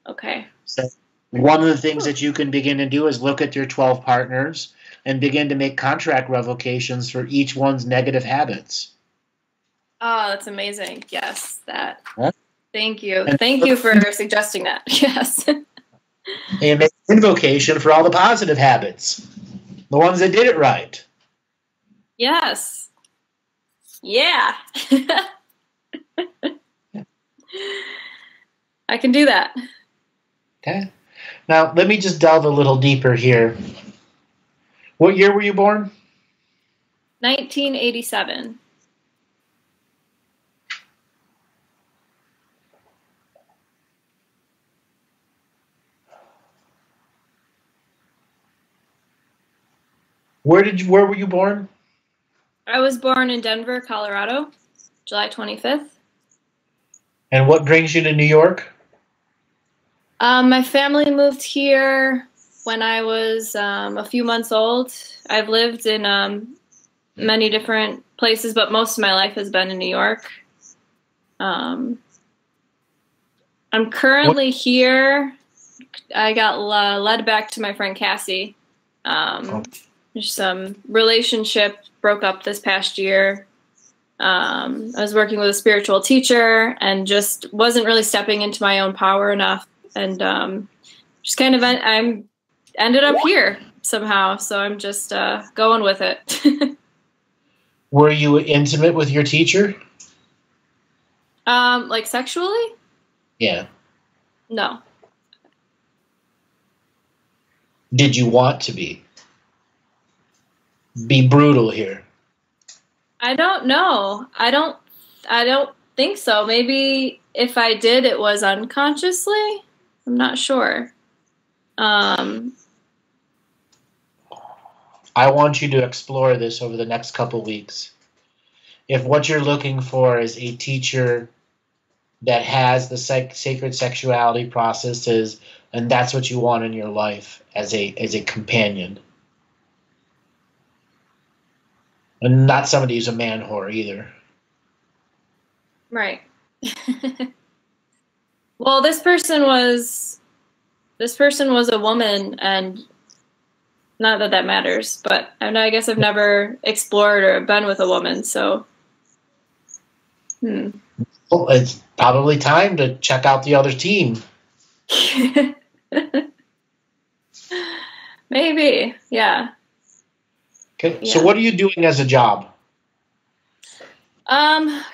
Okay. So one of the things that you can begin to do is look at your 12 partners and begin to make contract revocations for each one's negative habits. Oh, that's amazing. Yes, that. Huh? Thank you. Thank you for suggesting that. Yes. And make an invocation for all the positive habits, the ones that did it right. Yes. Yeah. I can do that. Okay. Now, let me just delve a little deeper here. What year were you born? 1987. Where were you born? I was born in Denver, Colorado, July 25th. And what brings you to New York? My family moved here when I was a few months old. I've lived in many different places, but most of my life has been in New York. I'm currently here. I got led back to my friend Cassie. Just some relationship broke up this past year. I was working with a spiritual teacher and just wasn't really stepping into my own power enough. And just kind of I'm ended up here somehow. So I'm just going with it. Were you intimate with your teacher? Like sexually? Yeah. No. Did you want to be? Be brutal here. I don't know. I don't think so. Maybe if I did, it was unconsciously. I'm not sure. I want you to explore this over the next couple weeks. If what you're looking for is a teacher that has the sacred sexuality processes, and that's what you want in your life as a companion. And not somebody who's a man whore either. Right. Well, this person was a woman, and not that that matters, but I guess I've never explored or been with a woman, so. Well, it's probably time to check out the other team. Maybe, yeah. Okay, Yeah. so what are you doing as a job?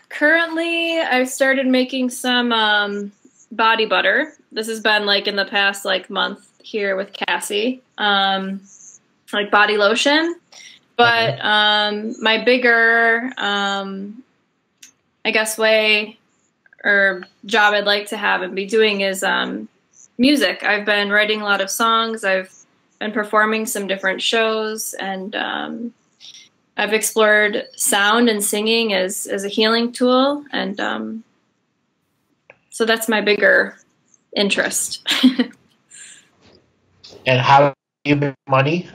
Currently, I've started making some body butter. This has been like in the past like month here with Cassie. Like body lotion. But my bigger, I guess, way or job I'd like to have and be doing is music. I've been writing a lot of songs. I've been performing some different shows, and I've explored sound and singing as a healing tool. And so that's my bigger interest. And how do you make money?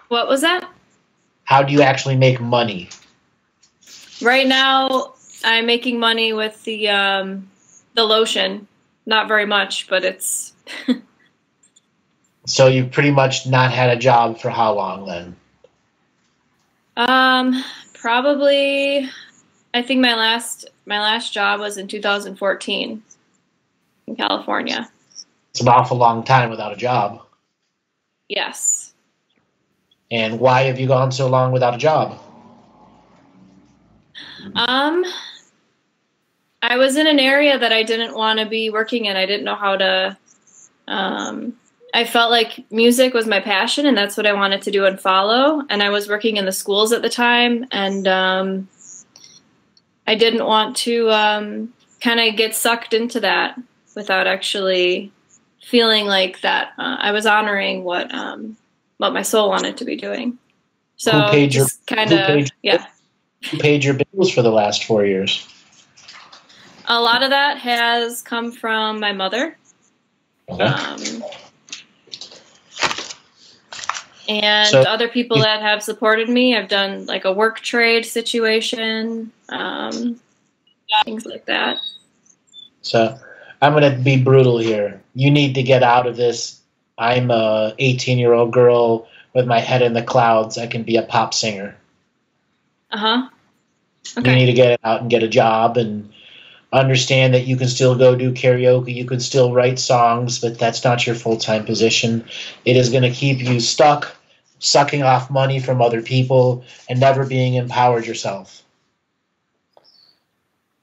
What was that? How do you actually make money? Right now, I'm making money with the lotion. Not very much, but it's. So you've pretty much not had a job for how long then? Probably. I think my last job was in 2014 in California. It's an awful long time without a job. Yes. And why have you gone so long without a job? I was in an area that I didn't want to be working in. I didn't know how to. I felt like music was my passion, and that's what I wanted to do and follow. And I was working in the schools at the time, and I didn't want to kind of get sucked into that without actually feeling like that I was honoring what my soul wanted to be doing. So Who paid your bills for the last 4 years? A lot of that has come from my mother. Okay. And So- other people that have supported me. I've done like a work trade situation, things like that. So I'm going to be brutal here. You need to get out of this. I'm a 18-year-old girl with my head in the clouds. I can be a pop singer. Uh-huh. You Okay. need to get out and get a job and understand that you can still go do karaoke. You can still write songs, but that's not your full-time position. It is going to keep you stuck, sucking off money from other people and never being empowered yourself.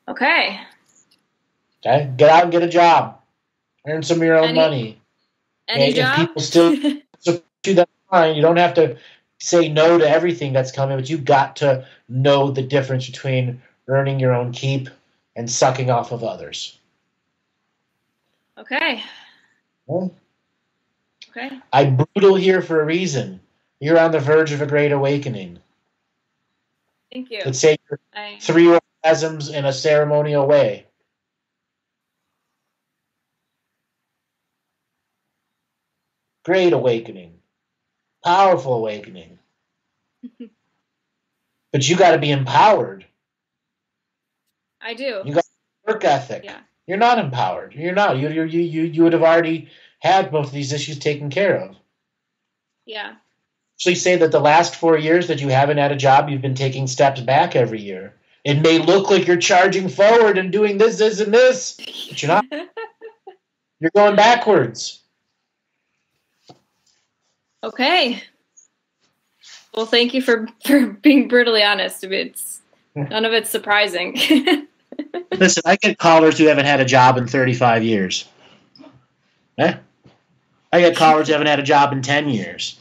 Okay. Okay? Get out and get a job. Earn some of your own money. Any If job? people still support you, that's fine. You don't have to say no to everything that's coming, but you've got to know the difference between earning your own keep and sucking off of others. Okay. Well, Okay. I'm brutal here for a reason. You're on the verge of a great awakening. Thank you. Let's say you're 3 orgasms in a ceremonial way. Great awakening. Powerful awakening. But you got to be empowered. I do. You got work ethic. Yeah. You're not empowered. You're not. You would have already had both of these issues taken care of. Yeah. Actually say that the last 4 years that you haven't had a job, you've been taking steps back every year. It may look like you're charging forward and doing this, this, and this, but you're not. You're going backwards. Okay. Well, thank you for being brutally honest. I mean, none of it's surprising. Listen, I get callers who haven't had a job in 35 years. I get callers who haven't had a job in 10 years.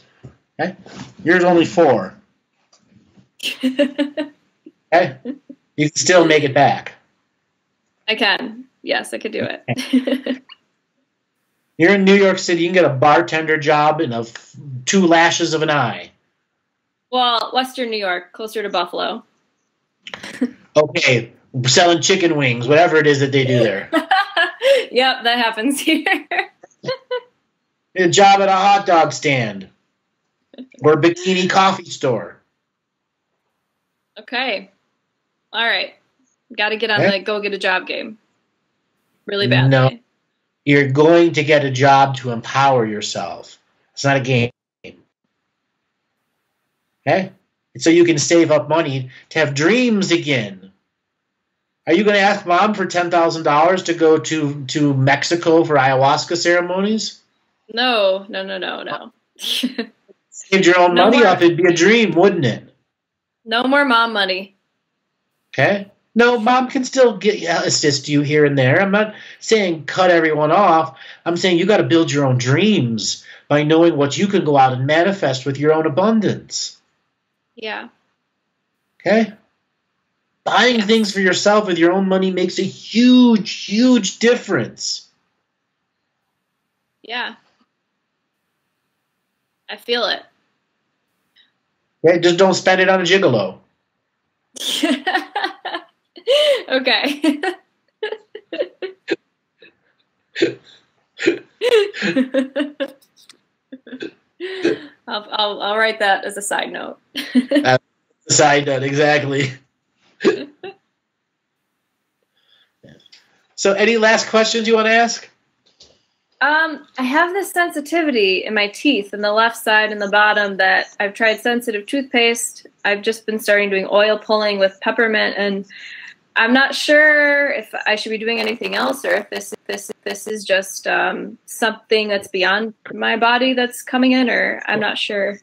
Yours only 4. You can still make it back. I can. Yes, I could do it. You're in New York City. You can get a bartender job in 2 lashes of an eye. Well, Western New York, closer to Buffalo. Okay, selling chicken wings, whatever it is that they do there. Yep, that happens here. Get a job at a hot dog stand or a bikini coffee store. Okay. All right. Got to get on the go get a job game. Really badly. No. You're going to get a job to empower yourself. It's not a game. Okay? So you can save up money to have dreams again. Are you going to ask Mom for $10,000 to go to Mexico for ayahuasca ceremonies? No. Saved your own money up, it'd be a dream, wouldn't it? No more mom money. Okay. No, Mom can still assist you here and there. I'm not saying cut everyone off. I'm saying you got to build your own dreams by knowing what you can go out and manifest with your own abundance. Yeah. Okay? Buying things for yourself with your own money makes a huge, huge difference. Yeah. I feel it. Okay? Just don't spend it on a gigolo. Okay. I'll write that as a side note. Side note, exactly. So, any last questions you want to ask? I have this sensitivity in my teeth, in the left side and the bottom, that I've tried sensitive toothpaste. I've just been starting doing oil pulling with peppermint, and I'm not sure if I should be doing anything else, or if this is just something that's beyond my body that's coming in, or I'm not sure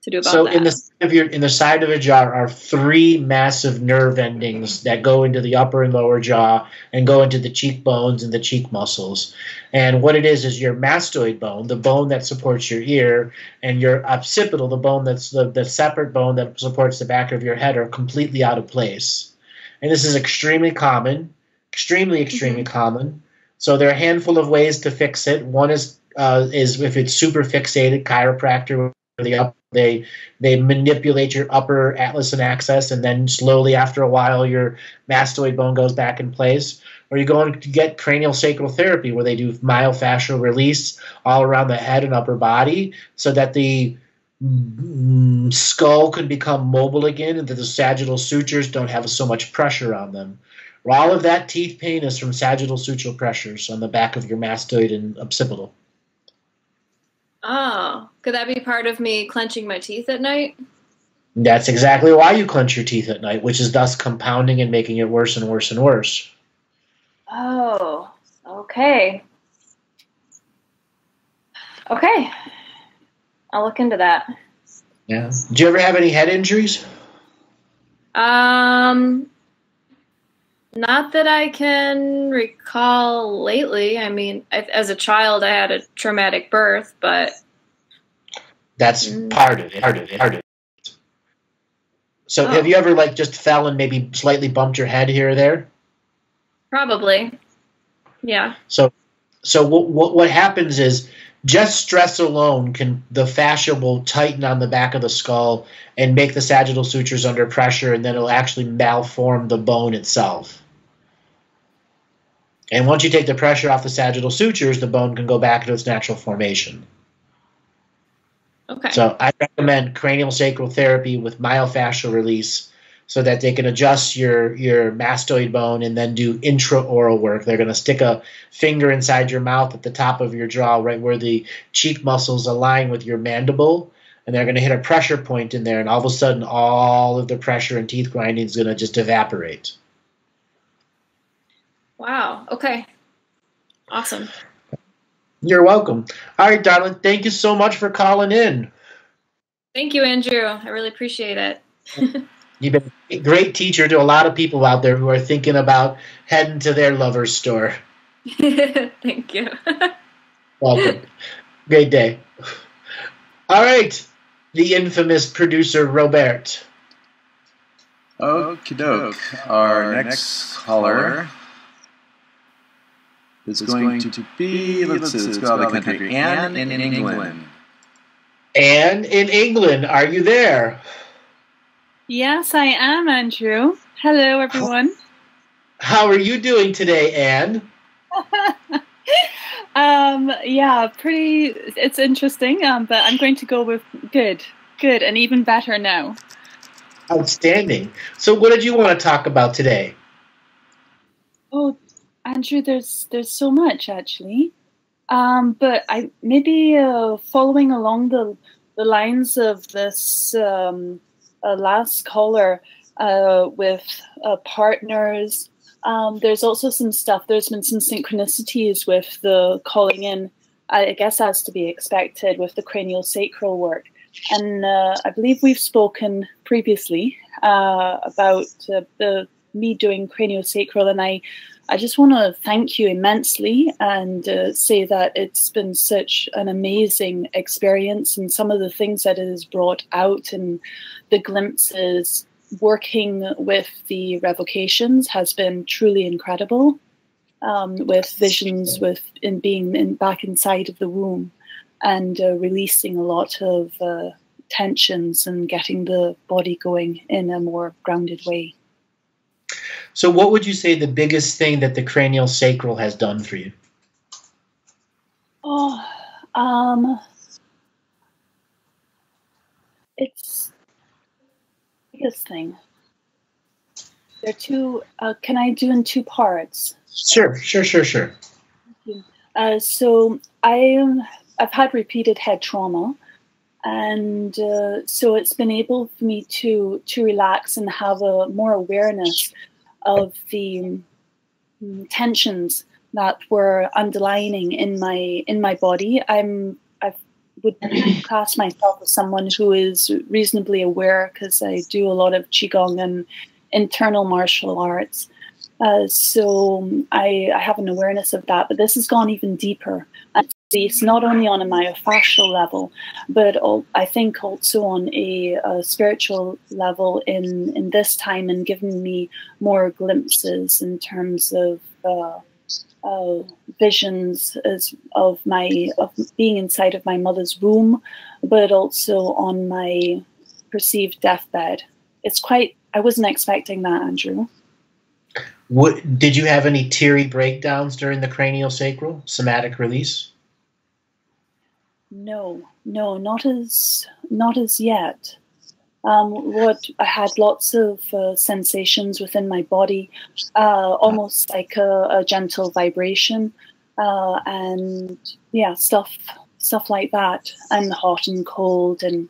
to do about that. So in the side of your jaw are 3 massive nerve endings that go into the upper and lower jaw and go into the cheekbones and the cheek muscles. And what it is your mastoid bone, the bone that supports your ear, and your occipital, the bone that's the separate bone that supports the back of your head, are completely out of place. And this is extremely common, extremely common. So there are a handful of ways to fix it. One is if it's super fixated, chiropractor, they manipulate your upper atlas and axis, and then slowly after a while your mastoid bone goes back in place. Or you go to get cranial sacral therapy, where they do myofascial release all around the head and upper body so that the skull can become mobile again and that the sagittal sutures don't have so much pressure on them. All of that teeth pain is from sagittal sutural pressures on the back of your mastoid and occipital. Oh, could that be part of me clenching my teeth at night? That's exactly why you clench your teeth at night, which is thus compounding and making it worse and worse and worse. Oh, okay. Okay. I'll look into that. Yeah. Do you ever have any head injuries? Not that I can recall lately. I mean, as a child, I had a traumatic birth, but that's part of it. So have you ever just fell and maybe slightly bumped your head here or there? Probably. Yeah. So what happens is just stress alone the fascia will tighten on the back of the skull and make the sagittal sutures under pressure, and then it'll actually malform the bone itself. And once you take the pressure off the sagittal sutures, the bone can go back to its natural formation. Okay. So I recommend cranial sacral therapy with myofascial release so that they can adjust your mastoid bone and then do intraoral work. They're going to stick a finger inside your mouth at the top of your jaw, right where the cheek muscles align with your mandible, and they're going to hit a pressure point in there, and all of a sudden all of the pressure and teeth grinding is going to just evaporate. Wow. Okay. Awesome. You're welcome. All right, darling. Thank you so much for calling in. Thank you, Andrew. I really appreciate it. You've been a great teacher to a lot of people out there who are thinking about heading to their lover's store. Thank you. Welcome. Great day. All right. The infamous producer, Robert. Okie doke. Our next caller is going to be, let's see, let's go out of the country. Anne in England. Anne in England, are you there? Yes, I am, Andrew. Hello, everyone. How are you doing today, Anne? Yeah, pretty, it's interesting, but I'm going to go with good, and even better now. Outstanding. So what did you want to talk about today? Oh, Andrew, there's so much, actually. But I maybe following along the lines of this last caller with partners, There's also some stuff. There's been some synchronicities with the calling in, I guess as to be expected, with the cranial sacral work. And I believe we've spoken previously about me doing cranial sacral, and I just want to thank you immensely and say that it's been such an amazing experience, and some of the things that it has brought out and the glimpses working with the revocations has been truly incredible, with visions in being back inside of the womb and releasing a lot of tensions and getting the body going in a more grounded way. So what would you say the biggest thing that the cranial sacral has done for you? It's the biggest thing. There are two, can I do in two parts? Sure. So I've had repeated head trauma, and so it's been able for me to relax and have a more awareness of the tensions that were underlining in my body. I would class myself as someone who is reasonably aware because I do a lot of qigong and internal martial arts. So I have an awareness of that, but this has gone even deeper. And it's not only on a myofascial level, but I think also on a spiritual level in this time, and given me more glimpses in terms of visions of being inside of my mother's womb, but also on my perceived deathbed. I wasn't expecting that, Andrew. Did you have any teary breakdowns during the cranial sacral somatic release? No, not as yet. I had lots of sensations within my body, almost like a gentle vibration, and stuff like that, and hot and cold, and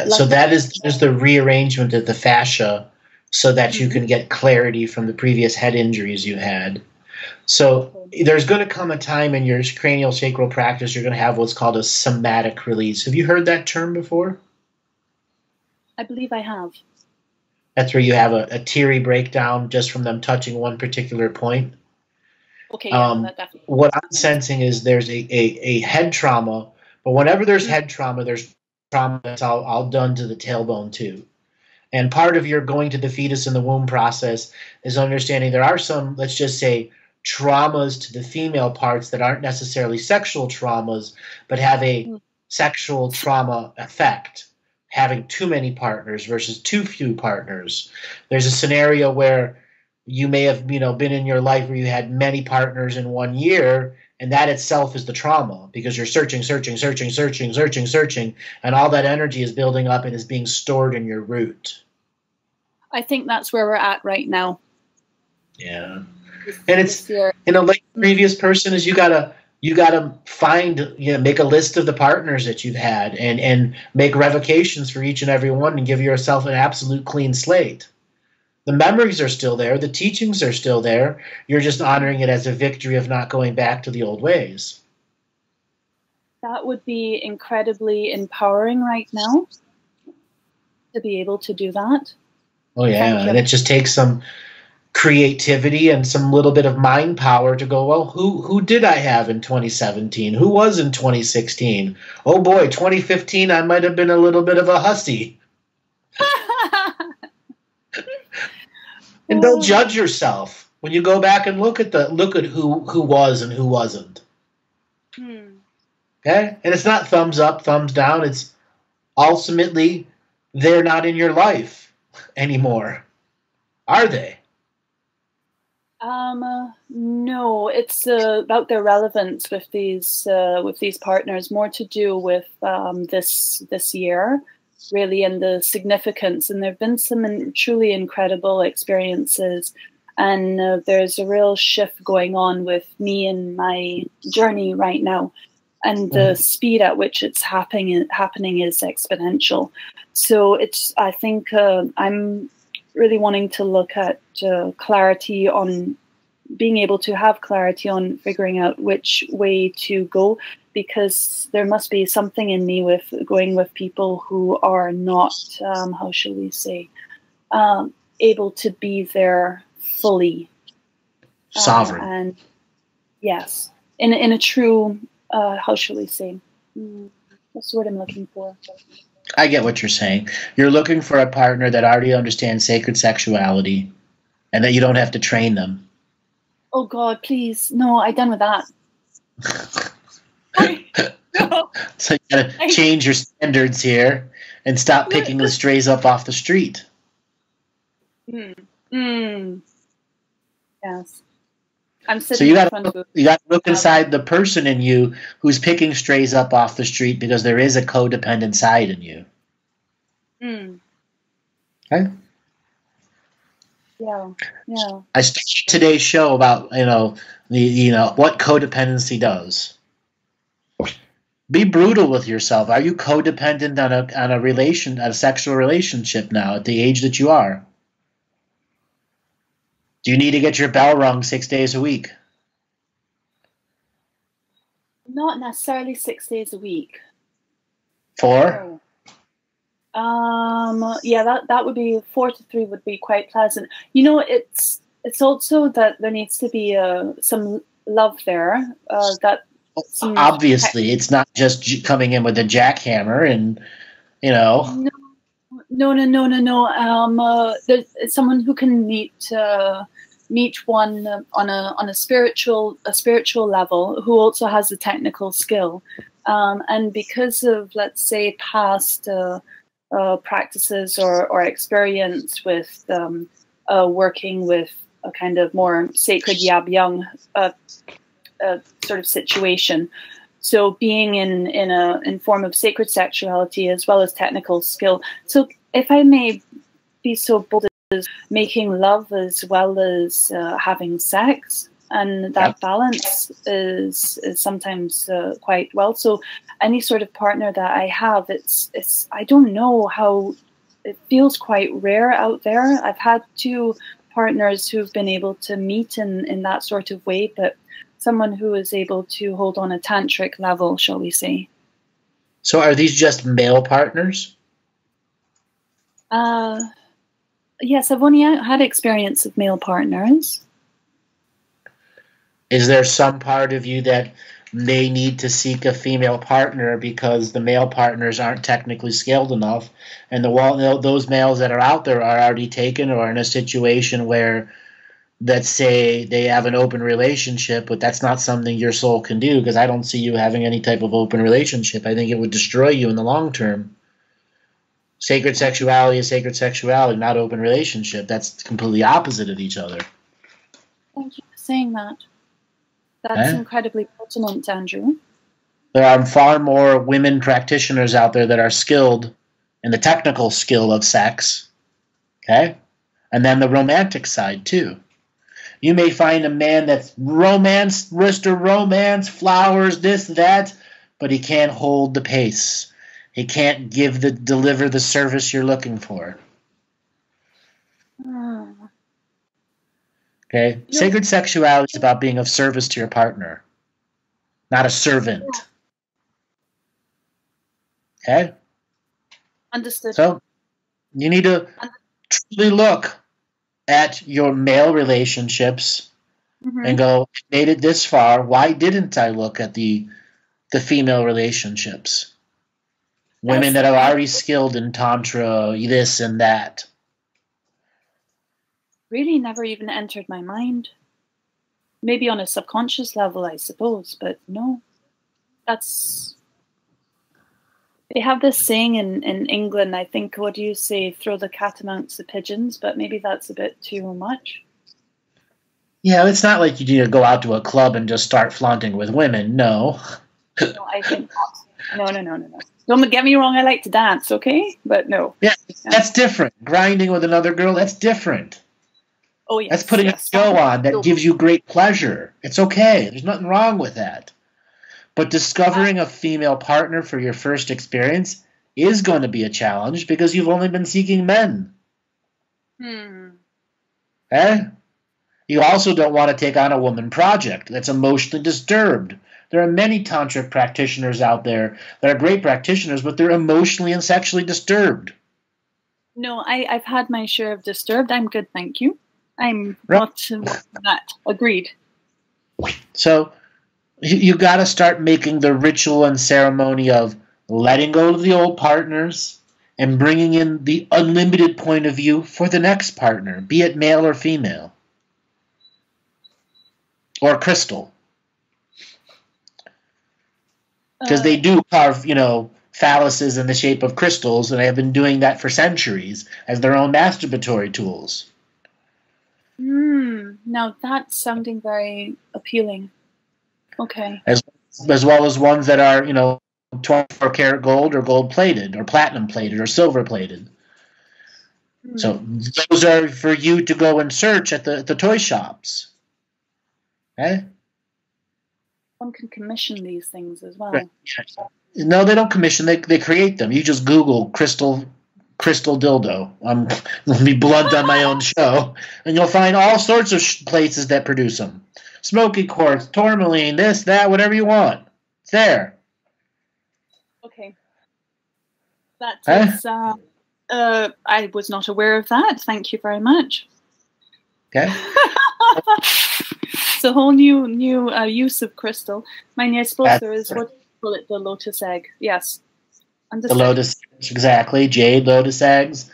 So that is the rearrangement of the fascia, so that you can get clarity from the previous head injuries you had. So there's going to come a time in your cranial sacral practice you're going to have what's called a somatic release. Have you heard that term before? I believe I have. That's where you have a teary breakdown just from them touching one particular point. Okay, that definitely. What I'm sensing is there's a head trauma, but whenever there's head trauma, there's trauma that's all done to the tailbone too. And part of your going to the fetus in the womb process is understanding there are some, let's just say, traumas to the female parts that aren't necessarily sexual traumas, but have a sexual trauma effect, having too many partners versus too few partners. There's a scenario where you may have been in your life where you had many partners in 1 year, and that itself is the trauma because you're searching, and all that energy is building up and is being stored in your root. I think that's where we're at right now. Yeah. And it's, like the previous person is you gotta find, make a list of the partners that you've had and make revocations for each and every one and give yourself an absolute clean slate. The memories are still there. The teachings are still there. You're just honoring it as a victory of not going back to the old ways. That would be incredibly empowering right now to be able to do that. Oh, yeah. And it just takes some creativity and some little bit of mind power to go, well, who did I have in 2017? Who was in 2016? Oh, boy, 2015, I might have been a little bit of a hussy. And don't judge yourself when you go back and look at who was and who wasn't. Okay? And it's not thumbs up, thumbs down. It's ultimately they're not in your life anymore. Are they? No, it's about their relevance with these partners, more to do with this year, really, and the significance. And there have been some truly incredible experiences, and there's a real shift going on with me and my journey right now, and the speed at which it's happening is exponential. So I think I'm really wanting to look at clarity on being able to have clarity on figuring out which way to go, because there must be something in me with going with people who are not, how shall we say, able to be there fully. Sovereign. And yes, in a true, how shall we say, what's the word I'm looking for? I get what you're saying. You're looking for a partner that already understands sacred sexuality and that you don't have to train them. Oh God, please. No, I'm done with that. No. So you gotta change your standards here and stop picking the strays up off the street. Yes. I'm sitting So you in front of got to look inside the person in you who's picking strays up off the street, because there is a codependent side in you. Okay? Yeah. I started today's show about what codependency does. Be brutal with yourself. Are you codependent on a sexual relationship now at the age that you are? Do you need to get your bell rung 6 days a week? Not necessarily 6 days a week. 4? Yeah, that would be 4 to 3 would be quite pleasant. It's also that there needs to be some love there. Obviously, it's not just coming in with a jackhammer and No. There's someone who can meet one on a spiritual level, who also has the technical skill, and because of, let's say, past practices or experience with working with a kind of more sacred yab young sort of situation. So being in form of sacred sexuality as well as technical skill. So if I may be so bold as making love as well as having sex, and that balance is sometimes quite well. So any sort of partner that I have, it's I don't know how, it feels quite rare out there. I've had 2 partners who've been able to meet in that sort of way, but someone who is able to hold on a tantric level, shall we say. So are these just male partners? Yes, I've only had experience of male partners. Is there some part of you that may need to seek a female partner because the male partners aren't technically skilled enough, and those males that are out there are already taken or in a situation where, let's say, they have an open relationship, but that's not something your soul can do, because I don't see you having any type of open relationship. I think it would destroy you in the long term. Sacred sexuality is sacred sexuality, not open relationship. That's completely opposite of each other. Thank you for saying that. That's incredibly pertinent, Andrew. There are far more women practitioners out there that are skilled in the technical skill of sex. Okay? And then the romantic side, too. You may find a man that's romance, Mr. Romance, flowers, this, that, but he can't hold the pace. He can't deliver the service you're looking for. Okay? Sacred sexuality is about being of service to your partner, not a servant. Okay? Understood. So you need to truly look at your male relationships and go, I made it this far. Why didn't I look at the female relationships? Women that are already skilled in tantra, this and that. Really never even entered my mind. Maybe on a subconscious level, I suppose, but no. They have this saying in England, I think, what do you say, throw the cat amongst the pigeons, but maybe that's a bit too much. Yeah, it's not like you need to go out to a club and just start flaunting with women, no. No, I think not. No. Don't get me wrong, I like to dance, okay? But no. Yeah, that's different. Grinding with another girl, that's different. Oh, yes. That's putting a show on that gives you great pleasure. It's okay. There's nothing wrong with that. But discovering a female partner for your first experience is going to be a challenge because you've only been seeking men. Eh? You also don't want to take on a woman project that's emotionally disturbed. There are many tantric practitioners out there that are great practitioners, but they're emotionally and sexually disturbed. No, I've had my share of disturbed. I'm good, thank you. I'm Right. not that. Agreed. So you got to start making the ritual and ceremony of letting go of the old partners and bringing in the unlimited point of view for the next partner, be it male or female. Or crystal. Because they do carve, phalluses in the shape of crystals, and they have been doing that for centuries as their own masturbatory tools. Now that's sounding very appealing. Okay. As well as ones that are, 24 karat gold or gold plated or platinum plated or silver plated. So those are for you to go and search at the toy shops. Okay? One can commission these things as well. Right. No, they don't commission. They create them. You just Google crystal dildo. I'm going to be blunt on my own show, and you'll find all sorts of places that produce them. Smoky quartz, tourmaline, this, that, whatever you want. It's there. Okay. That's I was not aware of that. Thank you very much. Okay. It's a whole new use of crystal. I suppose there is, what do you call it, the lotus egg. Yes. The lotus, exactly. Jade lotus eggs.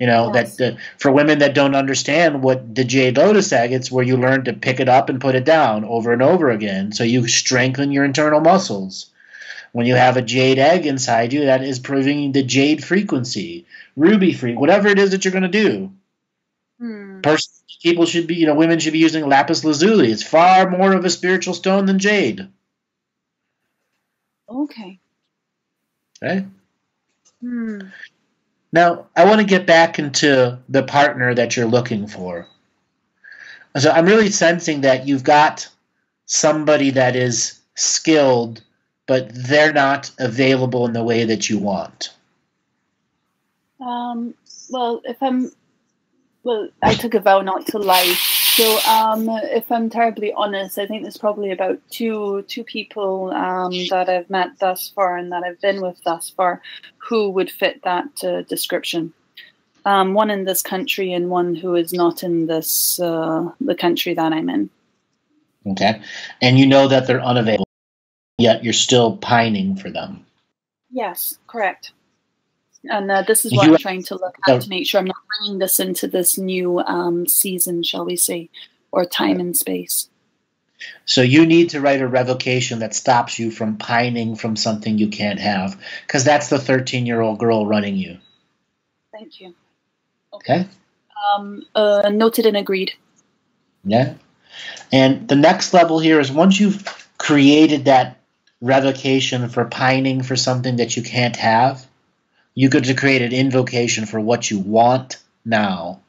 Yes. That for women that don't understand what the jade lotus egg, it's where you learn to pick it up and put it down over and over again. So you strengthen your internal muscles. When you have a jade egg inside you, that is proving the jade frequency, ruby frequency, whatever it is that you're going to do. People should be, women should be using lapis lazuli. It's far more of a spiritual stone than jade. Okay. Okay. Now, I want to get back into the partner that you're looking for. So I'm really sensing that you've got somebody that is skilled, but they're not available in the way that you want. Well, I took a vow not to lie. So, if I'm terribly honest, I think there's probably about two people that I've met thus far and that I've been with thus far who would fit that description. One in this country and one who is not in this the country that I'm in. Okay, and you know that they're unavailable, yet you're still pining for them. Yes, correct. And this is what I'm trying to look at to make sure I'm not bringing this into this new season, shall we say, or time and space. So you need to write a revocation that stops you from pining from something you can't have, because that's the 13-year-old girl running you. Thank you. Okay. Noted and agreed. Yeah. And the next level here is once you've created that revocation for pining for something that you can't have, you get to create an invocation for what you want now.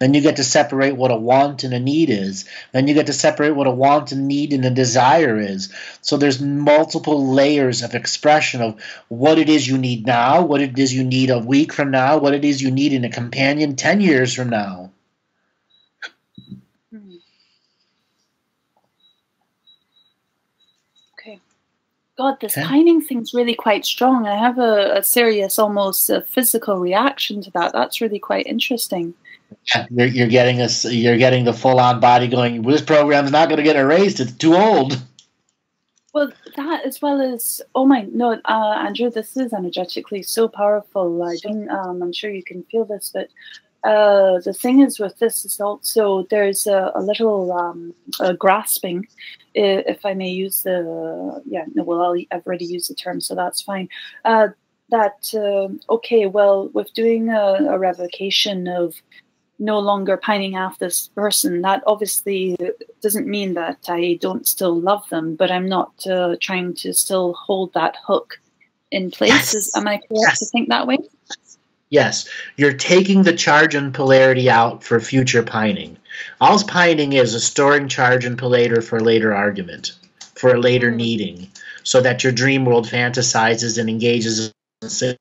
Then you get to separate what a want and a need is. Then you get to separate what a want and need and a desire is. So there's multiple layers of expression of what it is you need now, what it is you need a week from now, what it is you need in a companion 10 years from now. God, this pining thing's really quite strong. I have a serious, almost physical reaction to that. That's really quite interesting. Yeah, you're getting the full-on body going, this program's not going to get erased. It's too old. Well, that as well as, Andrew, this is energetically so powerful. I'm sure you can feel this, but the thing is with this is also there's a little grasping, if I may use I've already used the term, so that's fine. With doing a revocation of no longer pining after this person, that obviously doesn't mean that I don't still love them, but I'm not trying to still hold that hook in place. Yes. Am I correct to think that way? Yes, you're taking the charge and polarity out for future pining. All pining is storing charge and polarity for a later argument, for a later needing, so that your dream world fantasizes and engages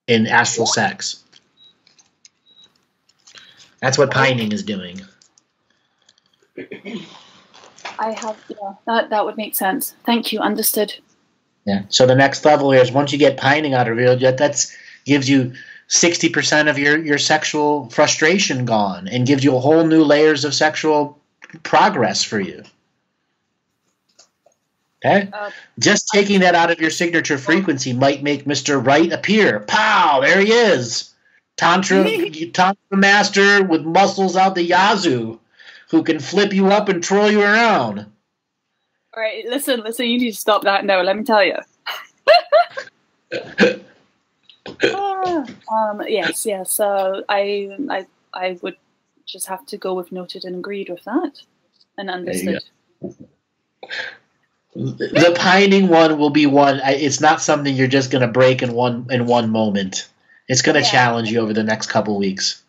in astral sex. That's what pining is doing. I have, yeah, that would make sense. Thank you. Understood. Yeah. So the next level here is once you get pining out of you, that gives you 60% of your sexual frustration gone and gives you a whole new layers of sexual progress for you. Okay? Just taking that out of your signature frequency might make Mr. Right appear. Pow! There he is. Tantra master with muscles out the yazoo who can flip you up and twirl you around. All right, listen, you need to stop that now, let me tell you. Yes. I would just have to go with noted and agreed with that and understood. The pining one will be one. It's not something you're just going to break in one moment. It's going to challenge you over the next couple weeks.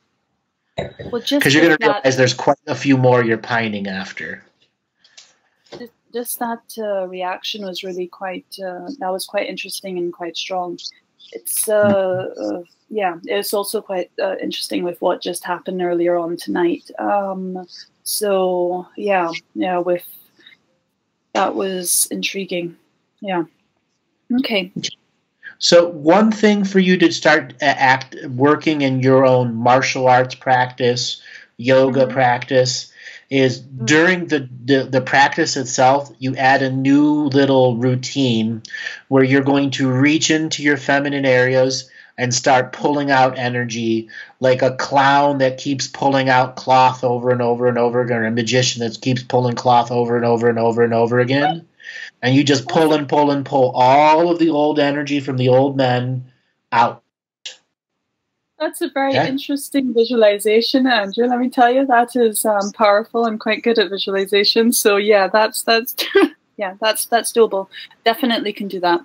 Because you're going to realize there's quite a few more you're pining after. Just that reaction was really quite. That was quite interesting and quite strong. It's it's also quite interesting with what just happened earlier on tonight. With that was intriguing. Yeah. Okay. So one thing for you to start working in your own martial arts practice, yoga practice, is during the practice itself, you add a new little routine where you're going to reach into your feminine areas and start pulling out energy like a clown that keeps pulling out cloth over and over and over again, or a magician that keeps pulling cloth over and over and over and over again. And you just pull and pull and pull all of the old energy from the old men out. That's a very interesting visualization, Andrew. Let me tell you, that is powerful. I'm quite good at visualization. So yeah, that's doable. Definitely can do that.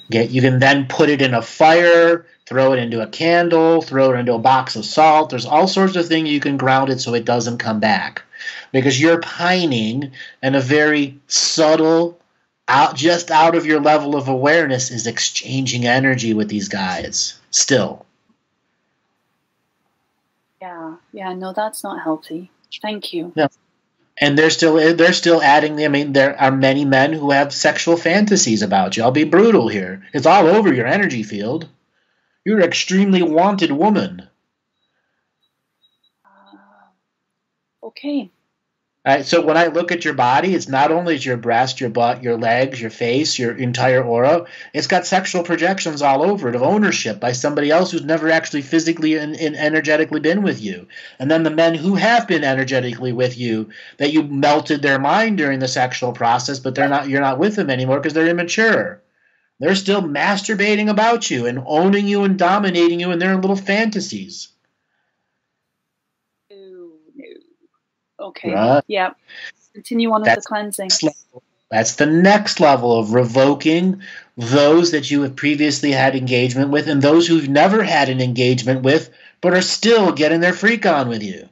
You can then put it in a fire, throw it into a candle, throw it into a box of salt. There's all sorts of things you can ground it so it doesn't come back. Because you're pining, and a very subtle, just out of your level of awareness is exchanging energy with these guys still. Yeah, no, that's not healthy. Thank you. No. And they're still adding. I mean, there are many men who have sexual fantasies about you. I'll be brutal here. It's all over your energy field. You're an extremely wanted woman. Okay. All right, so when I look at your body, it's not only your breast, your butt, your legs, your face, your entire aura. It's got sexual projections all over it of ownership by somebody else who's never actually physically and energetically been with you. And then the men who have been energetically with you, that you melted their mind during the sexual process, but you're not with them anymore because they're immature. They're still masturbating about you and owning you and dominating you in their little fantasies. Okay. Right. Yeah. Continue on with the cleansing. That's the next level of revoking those that you have previously had engagement with and those who've never had an engagement with but are still getting their freak on with you.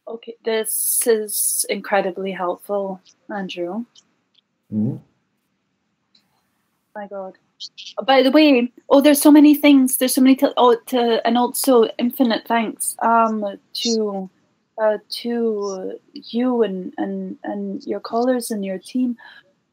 Okay. This is incredibly helpful, Andrew. Mm-hmm. My God. By the way, there's so many things. There's so many. And also infinite thanks to you and your callers and your team.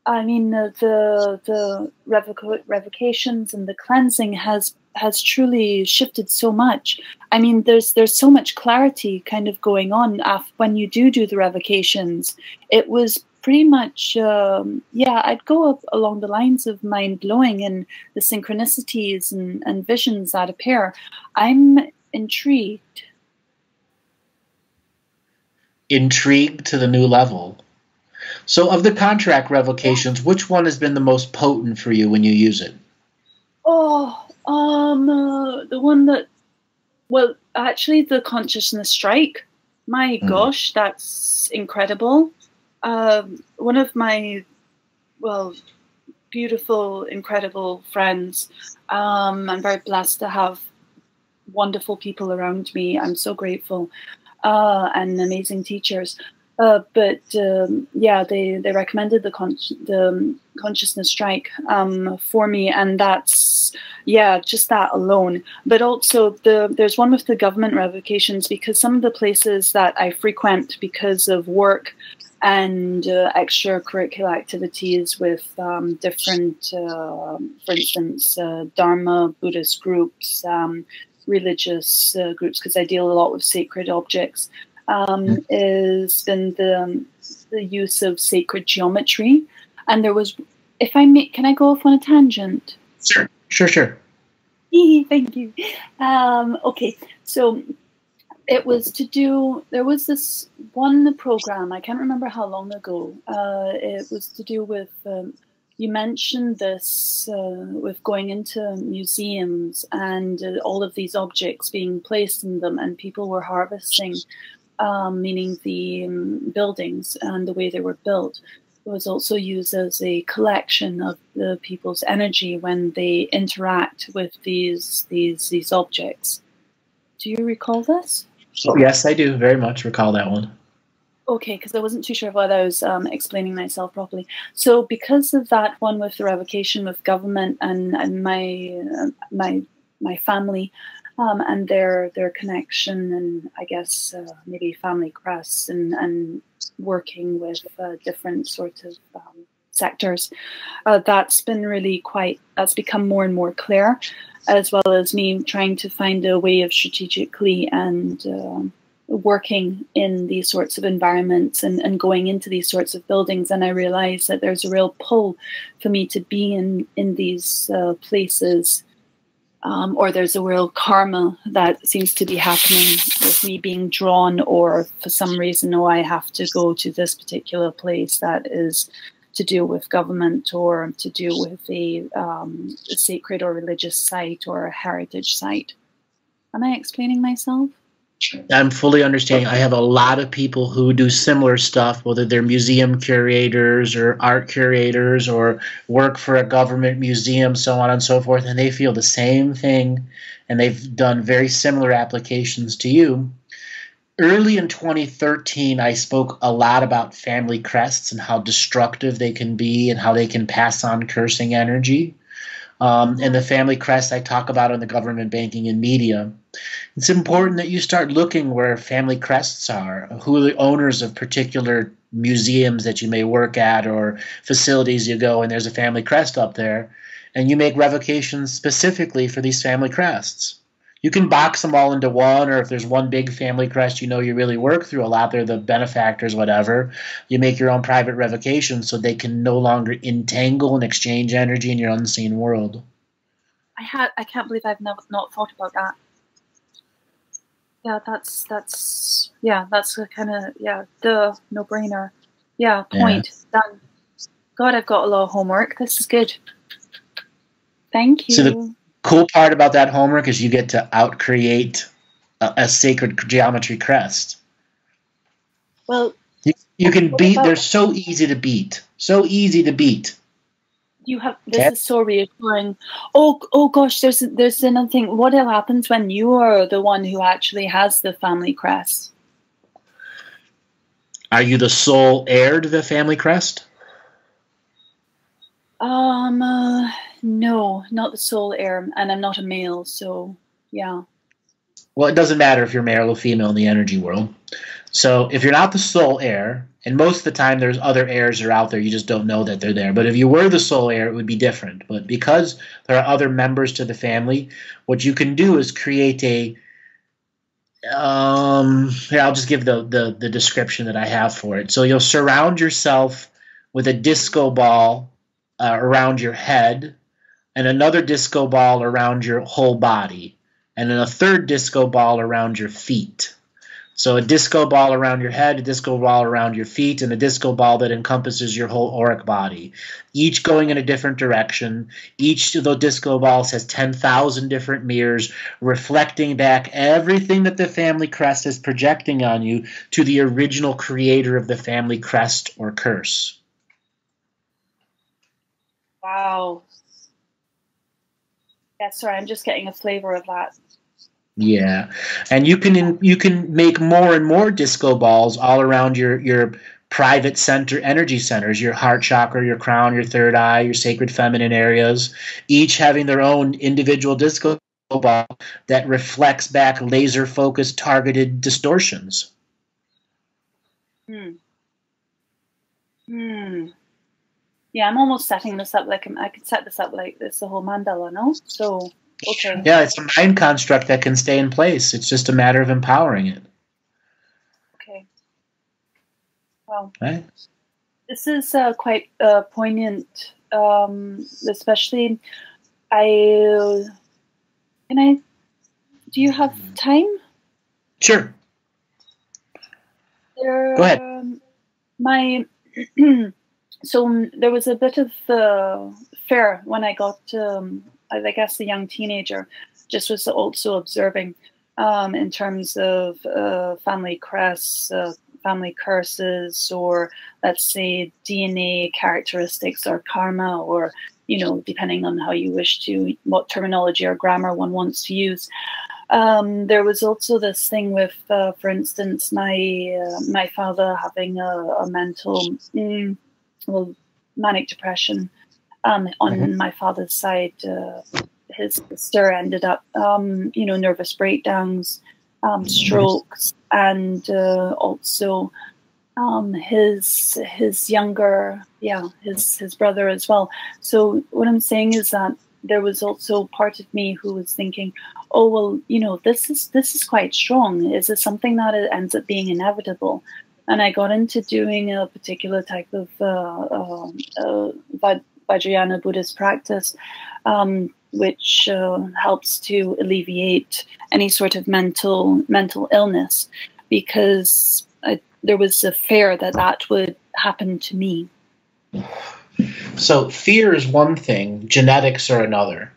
I mean, the revocations and the cleansing has truly shifted so much. I mean, there's so much clarity kind of going on when you do the revocations. It was pretty much, I'd go up along the lines of mind-blowing and the synchronicities and visions that appear. I'm intrigued. Intrigued to the new level. So of the contract revocations, which one has been the most potent for you when you use it? The one that, actually the consciousness strike. My gosh, that's incredible. One of my, beautiful, incredible friends. I'm very blessed to have wonderful people around me. I'm so grateful, and amazing teachers. Yeah, they recommended the consciousness strike for me, and that's just that alone. But also there's one with the government revocations, because some of the places that I frequent because of work and extracurricular activities with different, for instance, Dharma Buddhist groups, religious groups, because I deal a lot with sacred objects. Is been the use of sacred geometry, and there was, can I go off on a tangent? Sure. Thank you. Okay, so it was to do. There was this one program. I can't remember how long ago. It was to do with. You mentioned this with going into museums and all of these objects being placed in them, and people were harvesting. Meaning the buildings and the way they were built, was also used as a collection of the people's energy when they interact with these objects. Do you recall this? Yes, I do very much recall that one. Okay, because I wasn't too sure whether I was explaining myself properly. So because of that one with the revocation with government and my family, and their connection, and I guess maybe family crests and working with different sorts of sectors, that's become more and more clear, as well as me trying to find a way of strategically and working in these sorts of environments and going into these sorts of buildings. And I realized that there's a real pull for me to be in these places. Or there's a real karma that seems to be happening with me being drawn, or for some reason, I have to go to this particular place that is to do with government or to do with a sacred or religious site or a heritage site. Am I explaining myself? I'm fully understanding. I have a lot of people who do similar stuff, whether they're museum curators or art curators or work for a government museum, so on and so forth, and they feel the same thing, and they've done very similar applications to you. Early in 2013, I spoke a lot about family crests and how destructive they can be and how they can pass on cursing energy. And the family crest I talk about in the government, banking, and media. It's important that you start looking where family crests are, who are the owners of particular museums that you may work at or facilities you go, and there's a family crest up there, and you make revocations specifically for these family crests. You can box them all into one, or if there's one big family crest you really work through a lot, they're the benefactors, whatever. You make your own private revocation so they can no longer entangle and exchange energy in your unseen world. I can't believe I've not thought about that. Yeah, that's a kind of the no-brainer. Yeah, point done. God, I've got a lot of homework. This is good. Thank you. So the cool part about that homework is you get to out-create a sacred geometry crest. Well, you can beat. They're so easy to beat. So easy to beat. You have. This is so reassuring. Oh gosh. There's another thing. What happens when you are the one who actually has the family crest? Are you the sole heir to the family crest? No, not the sole heir, and I'm not a male, so yeah. Well, it doesn't matter if you're male or female in the energy world. So if you're not the sole heir, and most of the time there's other heirs that are out there, you just don't know that they're there. But if you were the sole heir, it would be different. But because there are other members to the family, what you can do is create a here, I'll just give the description that I have for it. So you'll surround yourself with a disco ball around your head, and another disco ball around your whole body, and then a third disco ball around your feet. So a disco ball around your head, a disco ball around your feet, and a disco ball that encompasses your whole auric body, each going in a different direction. Each of those disco balls has 10,000 different mirrors reflecting back everything that the family crest is projecting on you to the original creator of the family crest or curse. Wow. Yeah, sorry, I'm just getting a flavor of that. Yeah, and you can make more and more disco balls all around your private center energy centers, your heart chakra, your crown, your third eye, your sacred feminine areas, each having their own individual disco ball that reflects back laser focused targeted distortions. Yeah, I'm almost setting this up like I could set this up like this, the whole mandala, no? So, okay. Yeah, it's a mind construct that can stay in place. It's just a matter of empowering it. Okay. Well, right. This is quite poignant, especially do you have time? Sure. Go ahead. So there was a bit of fear when I got, I guess, a young teenager, just was also observing in terms of family crests, family curses, or let's say DNA characteristics or karma, or, depending on how you wish to, what terminology or grammar one wants to use. There was also this thing with, for instance, my father having a mental, manic depression. On my father's side, his sister ended up, nervous breakdowns, strokes, and also his younger, his brother as well. So what I'm saying is that there was also part of me who was thinking, oh, well, this is quite strong. Is this something that it ends up being inevitable? And I got into doing a particular type of Vajrayana Buddhist practice, which helps to alleviate any sort of mental illness, because there was a fear that would happen to me. So fear is one thing, genetics are another.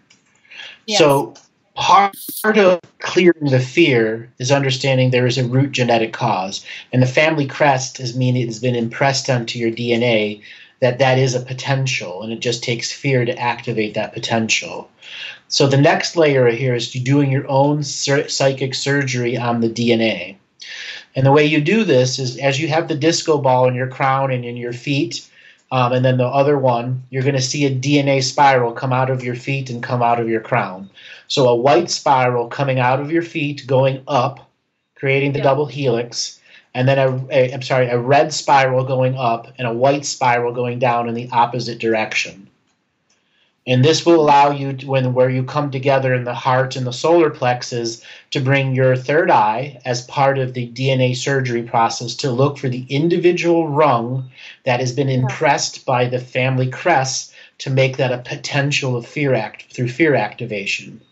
Yes. So part of clearing the fear is understanding there is a root genetic cause. And the family crest has been impressed onto your DNA that is a potential, and it just takes fear to activate that potential. So the next layer here is doing your own psychic surgery on the DNA. And the way you do this is, as you have the disco ball in your crown and in your feet, and then the other one, you're going to see a DNA spiral come out of your feet and come out of your crown. So a white spiral coming out of your feet, going up, creating the double helix, and then a red spiral going up and a white spiral going down in the opposite direction. And this will allow you to, where you come together in the heart and the solar plexus, to bring your third eye as part of the DNA surgery process to look for the individual rung that has been impressed by the family crest to make that a potential of through fear activation.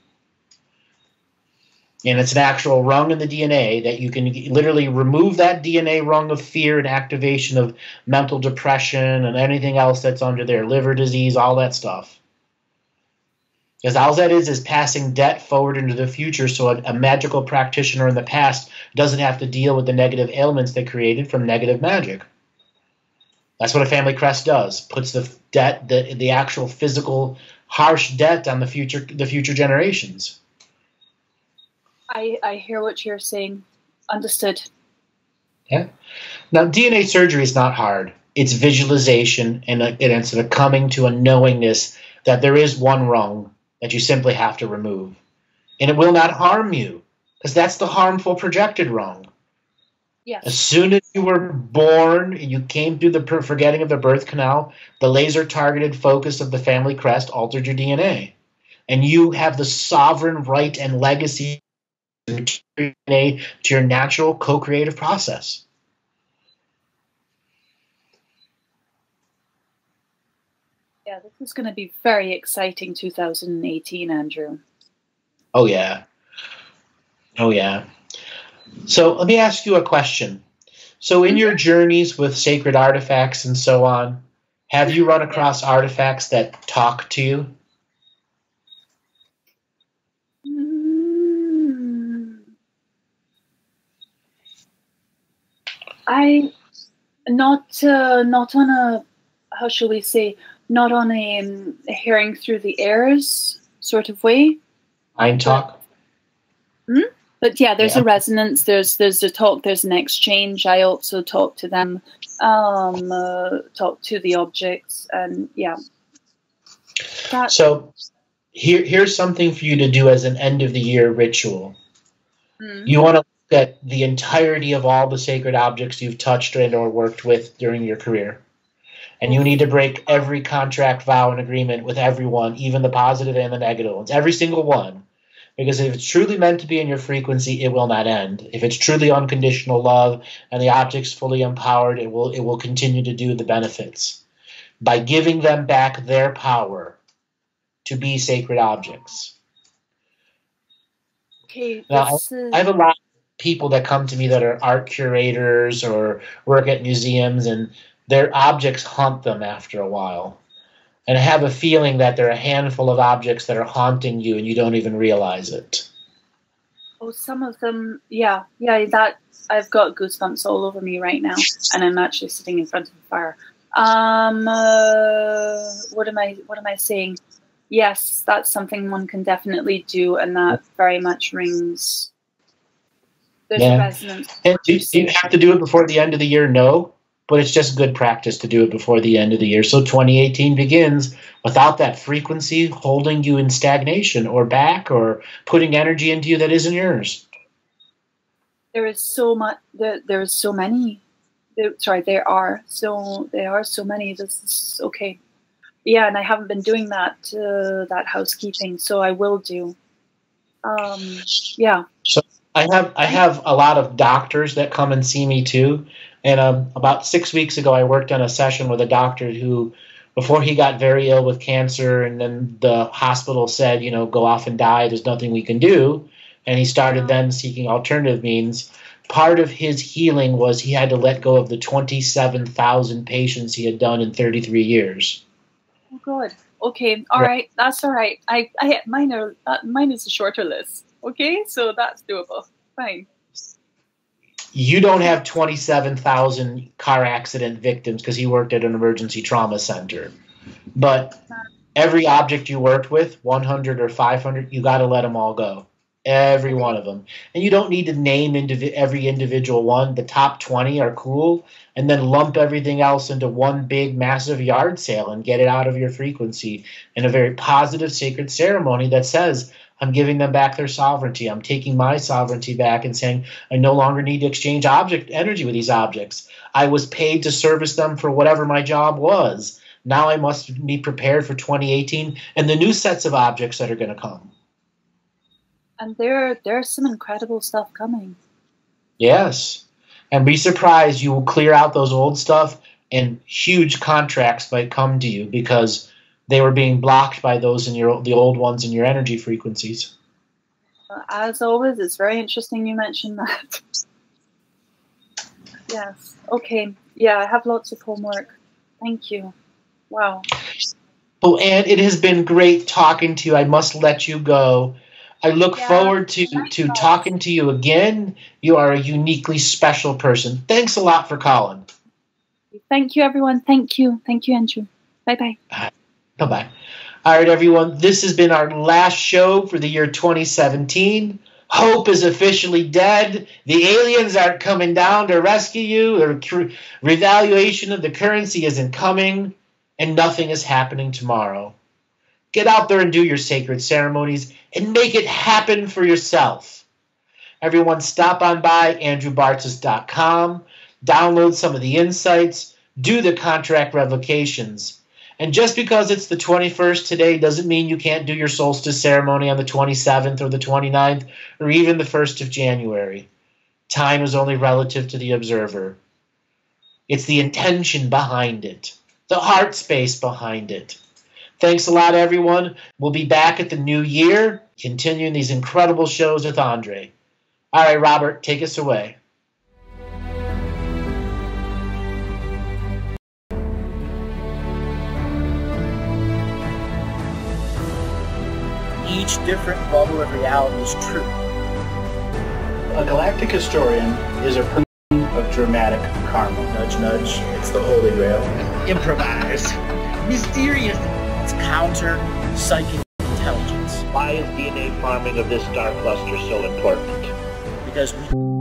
And it's an actual rung in the DNA that you can literally remove that DNA rung of fear and activation of mental depression and anything else that's under there, liver disease, all that stuff. Because all that is passing debt forward into the future, so a magical practitioner in the past doesn't have to deal with the negative ailments they created from negative magic. That's what a family crest does. Puts the debt, the actual physical harsh debt on the future generations. I hear what you're saying. Understood. Yeah. Now, DNA surgery is not hard. It's visualization, and it's a coming to a knowingness that there is one rung that you simply have to remove. And it will not harm you, because that's the harmful projected rung. Yes. As soon as you were born and you came through the forgetting of the birth canal, the laser-targeted focus of the family crest altered your DNA. And you have the sovereign right and legacy to your natural co-creative process. Yeah, this is going to be very exciting 2018, Andrew. Oh, yeah. Oh, yeah. So let me ask you a question. So in your journeys with sacred artifacts and so on, have you run across artifacts that talk to you? Not on a, how shall we say, not on a hearing through the airs sort of way. Mind talk? But yeah, there's a resonance. There's a talk. There's an exchange. I also talk to them, talk to the objects, and yeah. So here's something for you to do as an end of the year ritual. You want to look at the entirety of all the sacred objects you've touched and or worked with during your career. And you need to break every contract, vow, and agreement with everyone, even the positive and the negative ones, every single one. Because if it's truly meant to be in your frequency, it will not end. If it's truly unconditional love and the object's fully empowered, it will continue to do the benefits. By giving them back their power to be sacred objects. Okay. Now, I have a lot of people that come to me that are art curators or work at museums, and their objects haunt them after a while. And I have a feeling that there are a handful of objects that are haunting you and you don't even realize it. Oh, some of them, yeah, that I've got goosebumps all over me right now, and I'm actually sitting in front of the fire. What am I saying? Yes, that's something one can definitely do, and that very much rings. There's a resonance. And do you have to do it before the end of the year? No. But it's just good practice to do it before the end of the year. So 2018 begins without that frequency holding you in stagnation or back or putting energy into you that isn't yours. There is so much. There is so many. There are so many. This is okay. Yeah, and I haven't been doing that housekeeping, so I will do. Yeah. So I have a lot of doctors that come and see me too. And about 6 weeks ago, I worked on a session with a doctor who, before he got very ill with cancer, and then the hospital said, go off and die, there's nothing we can do. And he started then seeking alternative means. Part of his healing was he had to let go of the 27,000 patients he had done in 33 years. Oh, good. Okay. All right. That's all right. Mine is a shorter list. Okay. So that's doable. Fine. You don't have 27,000 car accident victims because he worked at an emergency trauma center. But every object you worked with, 100 or 500, you got to let them all go. Every one of them. And you don't need to name every individual one. The top 20 are cool. And then lump everything else into one big, massive yard sale and get it out of your frequency in a very positive, sacred ceremony that says, I'm giving them back their sovereignty. I'm taking my sovereignty back and saying I no longer need to exchange object energy with these objects. I was paid to service them for whatever my job was. Now I must be prepared for 2018 and the new sets of objects that are going to come. And there's some incredible stuff coming. Yes. And be surprised you will clear out those old stuff and huge contracts might come to you because they were being blocked by those in the old ones in your energy frequencies. As always, it's very interesting you mentioned that. Yes. Okay. Yeah, I have lots of homework. Thank you. Wow. Oh, Anne, it has been great talking to you. I must let you go. I look forward to talking to you again. You are a uniquely special person. Thanks a lot for calling. Thank you, everyone. Thank you. Thank you, Andrew. Bye-bye. Bye-bye. All right, everyone. This has been our last show for the year 2017. Hope is officially dead. The aliens aren't coming down to rescue you. The revaluation of the currency isn't coming. And nothing is happening tomorrow. Get out there and do your sacred ceremonies and make it happen for yourself. Everyone, stop on by andrewbartzis.com. Download some of the insights. Do the contract revocations. And just because it's the 21st today doesn't mean you can't do your solstice ceremony on the 27th or the 29th or even the 1st of January. Time is only relative to the observer. It's the intention behind it, the heart space behind it. Thanks a lot, everyone. We'll be back at the new year, continuing these incredible shows with Andre. All right, Robert, take us away. Each different bubble of reality is true. A galactic historian is a person of dramatic karma. Nudge, nudge, it's the Holy Grail. Improvise. Mysterious. It's counter-psychic intelligence. Why is DNA farming of this star cluster so important? because we